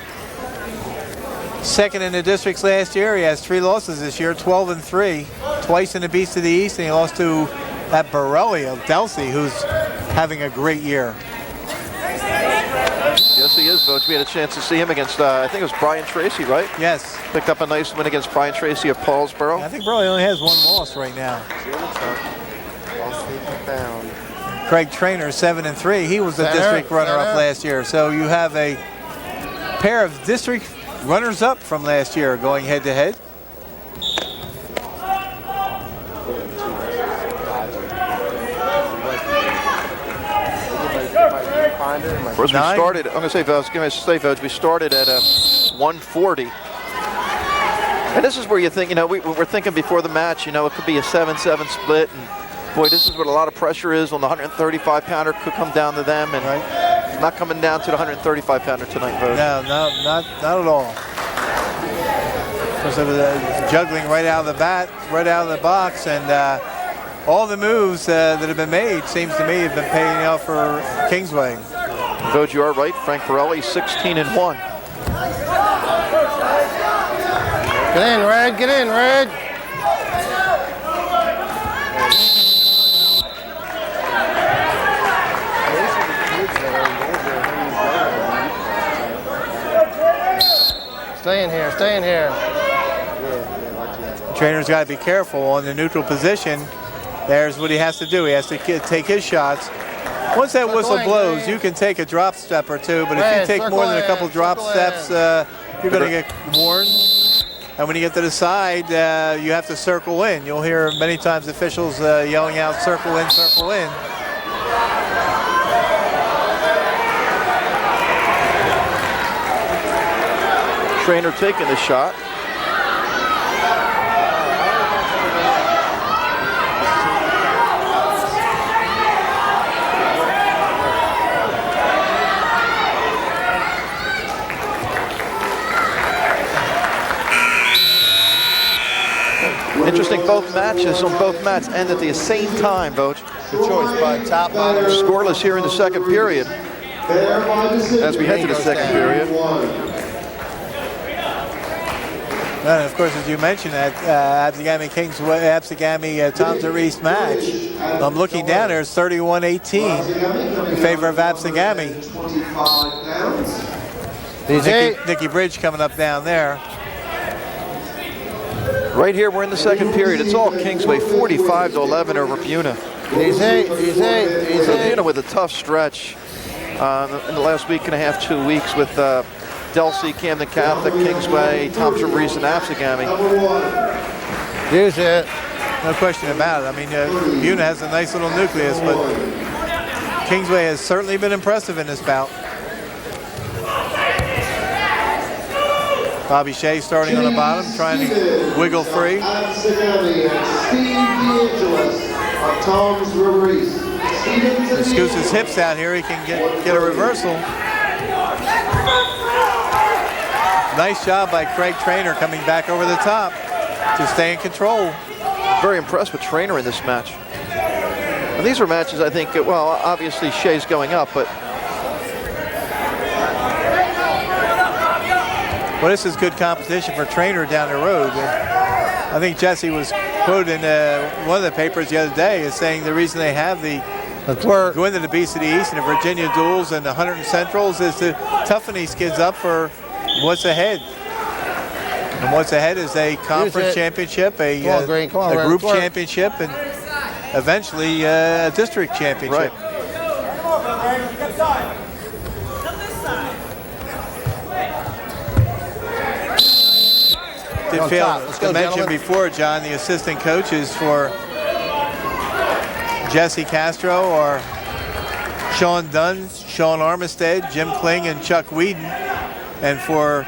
B: second in the districts last year. He has 3 losses this year, 12-3. Twice in the Beast of the East, and he lost to that Borelli of Delsey, who's having a great year.
A: Yes, he is, Vogue. We had a chance to see him against, I think it was Brian Tracy, right?
B: Yes.
A: Picked up a nice win against Brian Tracy of Paulsboro.
B: I think Borelli only has 1 loss right now. Craig Trainer, 7-3. He was the district runner-up last year. So you have a pair of district runners-up from last year going head-to-head.
A: Of course, we started, I'm going to say, Vogue, we started at 140. And this is where you think, we're thinking before the match, it could be a 7-7 split. And boy, this is what a lot of pressure is on the 135-pounder. Could come down to them, and it's not coming down to the 135-pounder tonight, Vogue.
B: No, not at all. Because of the juggling right out of the bat, right out of the box, and all the moves that have been made, seems to me, have been paying out for Kingsway.
A: Vogue, you are right. Frank Borelli, 16-1.
C: Get in, Red. Get in, Red. Stay in here. Stay in here.
B: The trainer's got to be careful on the neutral position. There's what he has to do. He has to take his shots. Once that whistle blows, you can take a drop step or two, but if you take more than a couple drop steps, you're going to get warned. And when you get to the side, you have to circle in. You'll hear many times officials yelling out, circle in, circle in.
A: Trainer taking the shot. Interesting, both matches on both mats end at the same time, Vogue.
C: Good choice, bud. Top bottom.
A: Scoreless here in the second period. As we head to the second period.
B: And of course, as you mentioned, that Absegami Thompson East match. I'm looking down there, it's 31-18 in favor of Absegami. Nikki Bridge coming up down there.
A: Right here, we're in the second period. It's all Kingsway, 45-11 over Buena.
C: Easy.
A: Buena with a tough stretch in the last week and a half, 2 weeks with Delsey, Camden Catholic, Kingsway, Township, and Absegami.
C: Use it.
B: No question about it. I mean, Buena has a nice little nucleus, but Kingsway has certainly been impressive in this bout. Bobby Shea starting on the bottom, trying to wiggle free. He scoots his hips out here, he can get a reversal. Nice job by Craig Trainer coming back over the top to stay in control.
A: Very impressed with Trainer in this match. And these are matches, I think, well, obviously Shea's going up, but
B: well, this is good competition for Trainer down the road. I think Jesse was quoted in one of the papers the other day as saying the reason they have the go into the Beast of the East and the Virginia Duels and the 100 Centrals is to toughen these kids up for what's ahead. And what's ahead is a conference championship, a group championship, and eventually a district championship.
A: Right.
B: Did
C: On
B: fail
C: top. Let's
B: to
C: go,
B: mention
C: gentlemen.
B: before, John, the assistant coaches for Jesse Castro are Sean Dunn, Sean Armistead, Jim Kling, and Chuck Whedon. And for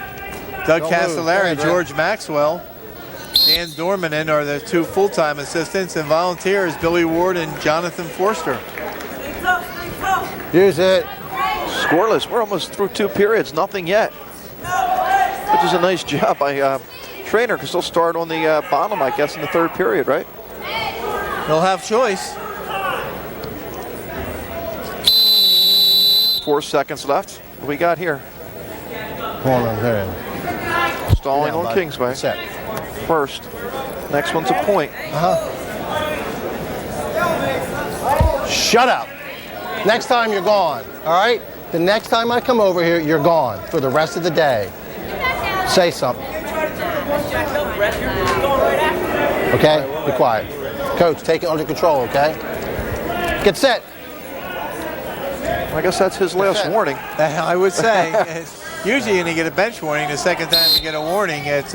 B: Doug
C: Don't move.
B: Castellari,
C: Go ahead, Red.
B: George Maxwell, Dan Dormanen are the 2 full-time assistants, and volunteers Billy Ward and Jonathan Forster.
C: Use it.
A: Scoreless. We're almost through 2 periods. Nothing yet. Which is a nice job by Trainer, because they'll start on the bottom, I guess, in the 3rd period, right?
B: They'll have choice.
A: 4 seconds left. What we got here?
C: Hold on here.
A: Stalling on
C: bud.
A: Kingsway.
C: Set.
A: First. Next one's a point.
C: Shut up. Next time you're gone, all right? The next time I come over here, you're gone for the rest of the day. Say something. Okay? Be quiet. Coach, take it under control, okay? Get set.
A: I guess that's his last
C: Okay.
A: warning.
B: I would say. Usually when you get a bench warning, the second time you get a warning, it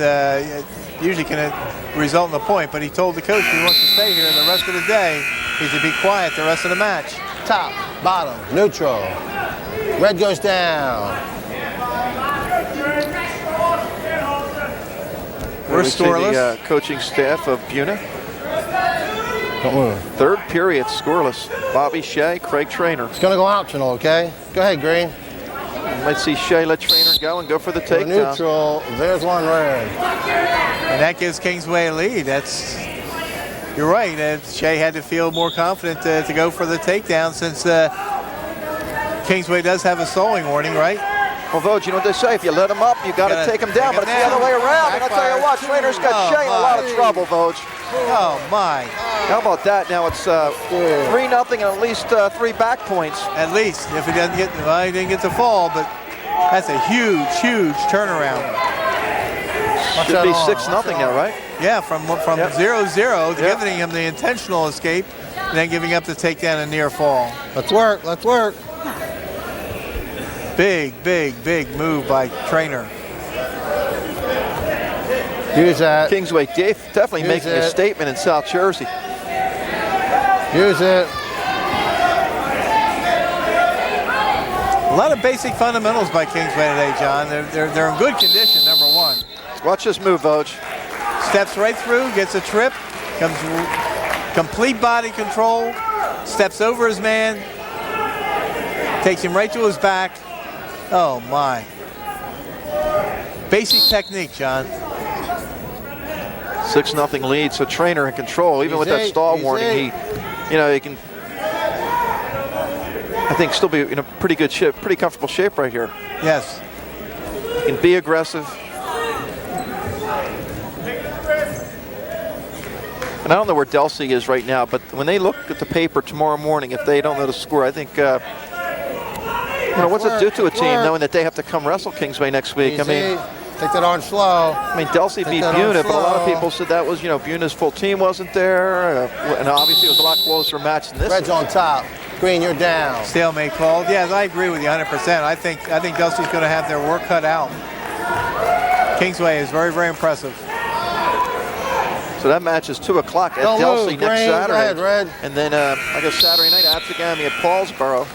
B: usually can result in a point. But he told the coach he wants to stay here the rest of the day. He's to be quiet the rest of the match.
C: Top, bottom, neutral. Red goes down.
B: We're
A: We see
B: scoreless.
A: the coaching staff of Buena.
C: Don't move.
A: 3rd period, scoreless. Bobby Shea, Craig Trainer.
C: It's gonna go optional, okay? Go ahead, Green.
A: You might see Shea let Trainer go and go for the
C: Go
A: takedown.
C: neutral. There's one red.
B: And that gives Kingsway a lead. You're right. Shea had to feel more confident to go for the takedown since Kingsway does have a stalling warning, right?
A: Well, Voj, you know what they say? If you let him up, you got to
B: Gotta
A: take him down.
B: take
A: But
B: him
A: it's the other
B: down.
A: way around. And I'll tell you what, Trainer's got
B: Oh,
A: Shea in a lot of
B: my.
A: trouble, Voj.
B: Oh, my.
A: How about that? Now it's 3-0 and at least 3 back points.
B: At least if he doesn't get, well, he didn't get to fall, but that's a huge, huge turnaround.
A: Should be 6-0 now, right?
B: Yeah, from
A: Yep.
B: 0-0,
A: Yep.
B: giving him the intentional escape, and then giving up the takedown and near fall.
C: Let's work. Let's work.
B: Big, big, big move by Trainer.
C: Use that.
A: Kingsway definitely
C: Use
A: making a
C: it.
A: statement in South Jersey.
C: Use it.
B: A lot of basic fundamentals by Kingsway today, John. They're in good condition, number one.
A: Watch this move, Voj.
B: Steps right through, gets a trip, comes complete body control, steps over his man, takes him right to his back. Oh my. Basic technique, John.
A: 6-0 lead, so Trainer in control. Even with that
C: Easy,
A: stall
C: easy.
A: warning, he can, I think, still be in a pretty good shape, pretty comfortable shape right here.
B: Yes.
A: He can be aggressive. And I don't know where Delsey is right now, but when they look at the paper tomorrow morning, if they don't know the score, I think, what's it do to a team knowing that they have to come wrestle Kingsway next week? I mean,
C: take that on slow.
A: Delsey
C: Take
A: beat
C: that on
A: Buena, but a lot of
C: slow.
A: people said that was, Buena's full team wasn't there, and obviously it was a lot closer match than this.
C: Red's on top. Green, you're down.
B: Stalemate called. Yes, I agree with you 100%. I think Delsey's going to have their work cut out. Kingsway is very, very impressive.
A: So that match is 2 o'clock at
C: Don't
A: Delsey
C: move,
A: next
C: Green. Go
A: Saturday.
C: ahead, Red.
A: And then I guess Saturday night at Absegami at Paulsboro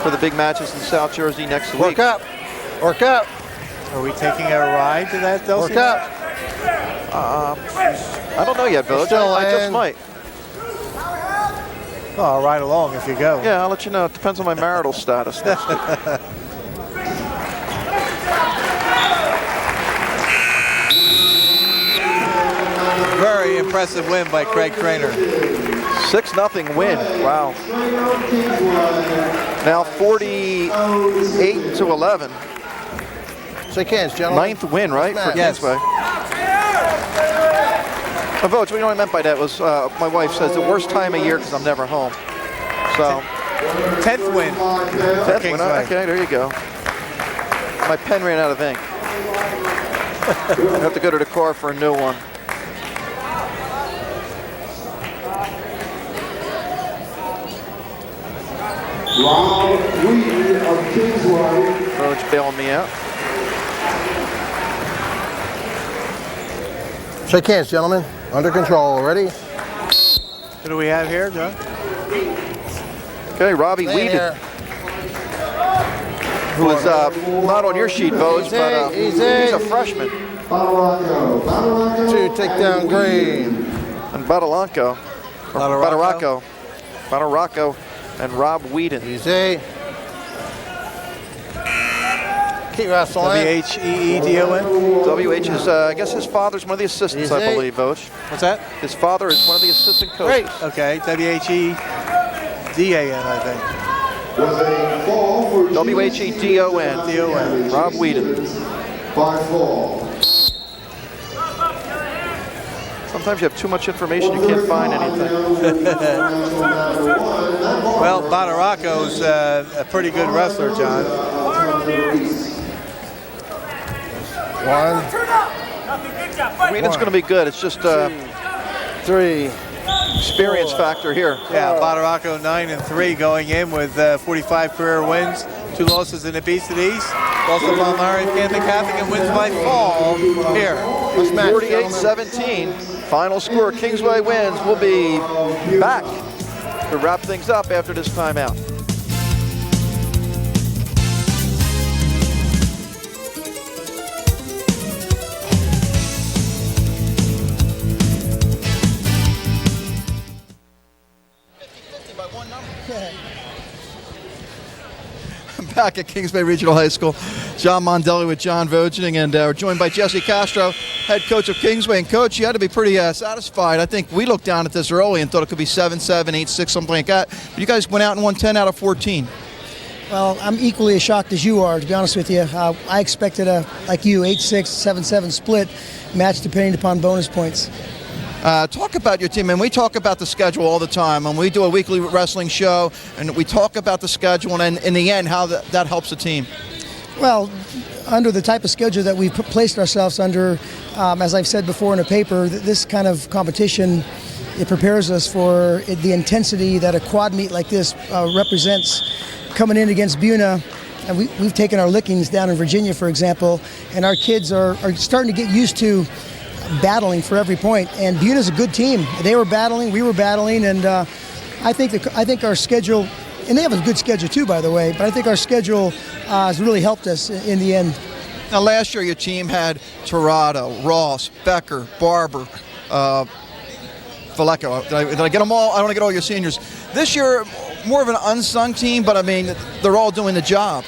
A: for the big matches in South Jersey next week.
C: Work up. Work up.
B: Are we taking a ride to that, Delsey?
C: Work up.
A: I don't know yet, Village.
C: still
A: I just
C: in.
A: might.
B: Oh, I'll ride along if you go.
A: Yeah, I'll let you know. It depends on my marital status next week.
B: Very impressive win by Craig Trainer.
A: 6-0 win. Wow. Now 48-11.
C: Shake hands, gentlemen.
A: 9th win, right, for
B: Yes.
A: Kingsway. Vote, what I meant by that was my wife says the worst time of year because I'm never home. So
B: 10th win.
A: 10th win.
B: Kingsway.
A: Okay, there you go. My pen ran out of ink. I have to go to the car for a new one.
D: Rob Wheaton of Kingsway.
A: Coach bailing me out.
C: Shake hands, gentlemen. Under control. Ready?
B: What do we have here, John?
A: Okay, Robbie
C: Laying
A: Whedon,
C: there.
A: who is not on your sheet, Voge, but he's a freshman.
C: Two takedown green.
A: And Badalanco, Badaracco, and Rob Whedon.
C: Easy. Keep wrestling.
B: W-H-E-E-D-O-N?
A: WH is, I guess his father's one of the assistants, I
C: Easy.
A: believe, Voge.
B: What's that?
A: His father is one of the assistant coaches.
C: Great.
B: Okay, W-H-E-D-A-N, I think.
D: Was a fall for
A: W-H-E-D-O-N.
B: D-O-N.
A: Rob Whedon.
D: By fall.
A: Sometimes you have too much information, you can't find anything.
B: Well, Badaracco's a pretty good wrestler, John.
C: One,
A: Whedon's going to be good. It's just
C: 3.
A: experience factor here.
B: Yeah, Badaracco 9-3 going in with 45 career wins, 2 losses in the Beast of the East. Lost to Palmyra and Camden Catholic and wins by fall here.
A: 48-17. Final score, Kingsway wins. We'll be back to wrap things up after this timeout. Back at Kingsway Regional High School, John Mondelli with John Vogeding, and we're joined by Jesse Castro, head coach of Kingsway. And coach, you had to be pretty satisfied. I think we looked down at this early and thought it could be 7-7, 8-6, something like that. But you guys went out and won 10 out of 14.
E: Well, I'm equally as shocked as you are, to be honest with you. I expected like you, 8-6, 7-7 split match depending upon bonus points.
A: Talk about your team, and we talk about the schedule all the time, and we do a weekly wrestling show, and we talk about the schedule, and in the end, how that helps the team.
E: Well, under the type of schedule that we've placed ourselves under, as I've said before in a paper, this kind of competition, it prepares us for the intensity that a quad meet like this represents. Coming in against Buena, and we've taken our lickings down in Virginia, for example, and our kids are starting to get used to battling for every point. And Buena's a good team. They were battling, we were battling, and I think our schedule, and they have a good schedule too, by the way, but I think our schedule has really helped us in the end.
A: Now, last year your team had Torado, Ross, Becker, Barber, Valecco. Did I get them all? I don't want to get all your seniors. This year, more of an unsung team, but I mean, they're all doing the job.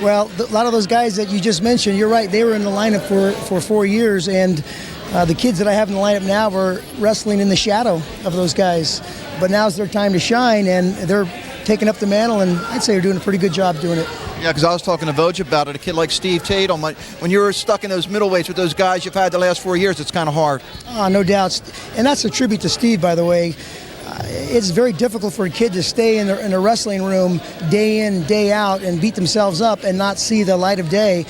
E: Well, a lot of those guys that you just mentioned, you're right, they were in the lineup for 4 years, and the kids that I have in the lineup now are wrestling in the shadow of those guys. But now's their time to shine, and they're taking up the mantle, and I'd say they're doing a pretty good job doing it.
A: Yeah, because I was talking to Voj about it. A kid like Steve Tatum, when you're stuck in those middleweights with those guys you've had the last 4 years, it's kind of hard.
E: No doubt. And that's a tribute to Steve, by the way. It's very difficult for a kid to stay in a wrestling room day in, day out and beat themselves up and not see the light of day.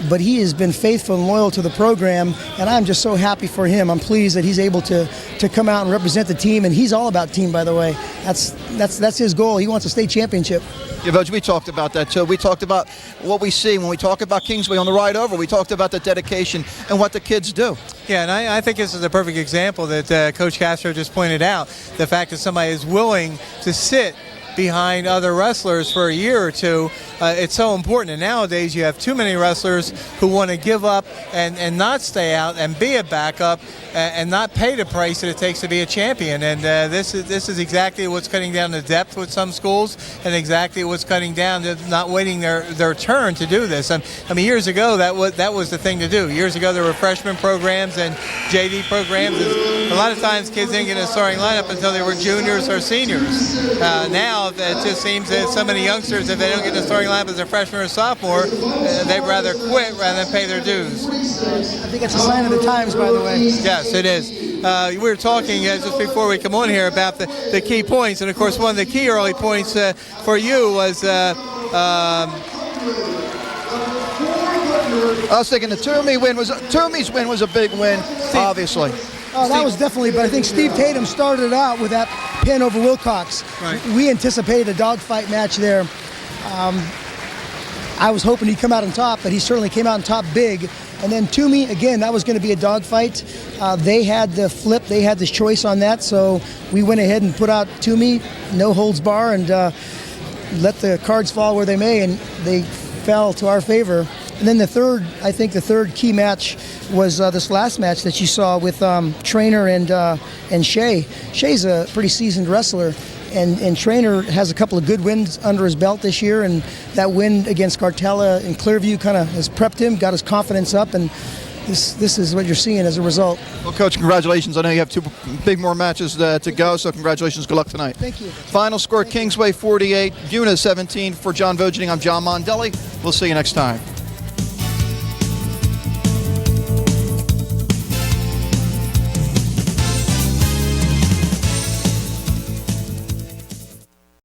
E: But he has been faithful and loyal to the program, and I'm just so happy for him. I'm pleased that he's able to come out and represent the team, and he's all about team, by the way. That's his goal. He wants a state championship.
A: Yeah, Voj, we talked about that too. We talked about what we see when we talk about Kingsway on the ride over. We talked about the dedication and what the kids do.
B: Yeah, and I think this is a perfect example that Coach Castro just pointed out. The fact that somebody is willing to sit behind other wrestlers for a year or two, it's so important. And nowadays you have too many wrestlers who want to give up and not stay out and be a backup and not pay the price that it takes to be a champion. And this is exactly what's cutting down the depth with some schools, and exactly what's cutting down to not waiting their turn to do this. I mean, years ago that was the thing to do. Years ago there were freshman programs and JD programs. A lot of times kids didn't get in a starting lineup until they were juniors or seniors. Now it just seems that so many youngsters, if they don't get in the starting lineup as a freshman or sophomore, they'd rather quit rather than pay their dues.
E: I think it's a sign of the times, by the way.
B: Yes, it is. We were talking just before we come on here about the key points, and of course one of the key early points for you was
A: I was thinking the Toomey's win was a big win, obviously.
E: Oh, that was definitely, but I think Steve Tatum started out with that pin over Wilcox.
B: Right.
E: We anticipated a dogfight match there. I was hoping he'd come out on top, but he certainly came out on top big. And then Toomey, again, that was going to be a dogfight. They had the flip, they had the choice on that, so we went ahead and put out Toomey, no holds bar, and let the cards fall where they may, and they fell to our favor. And then the third key match was this last match that you saw with Trainer and Shea. Shea's a pretty seasoned wrestler, and Trainer has a couple of good wins under his belt this year, and that win against Cartella in Clearview kind of has prepped him, got his confidence up, and this is what you're seeing as a result.
A: Well, Coach, congratulations. I know you have two big more matches to go, so congratulations. Good luck tonight.
E: Thank you.
A: Final score, Kingsway 48, Buena 17. For John Vogeding, I'm John Mondelli. We'll see you next time.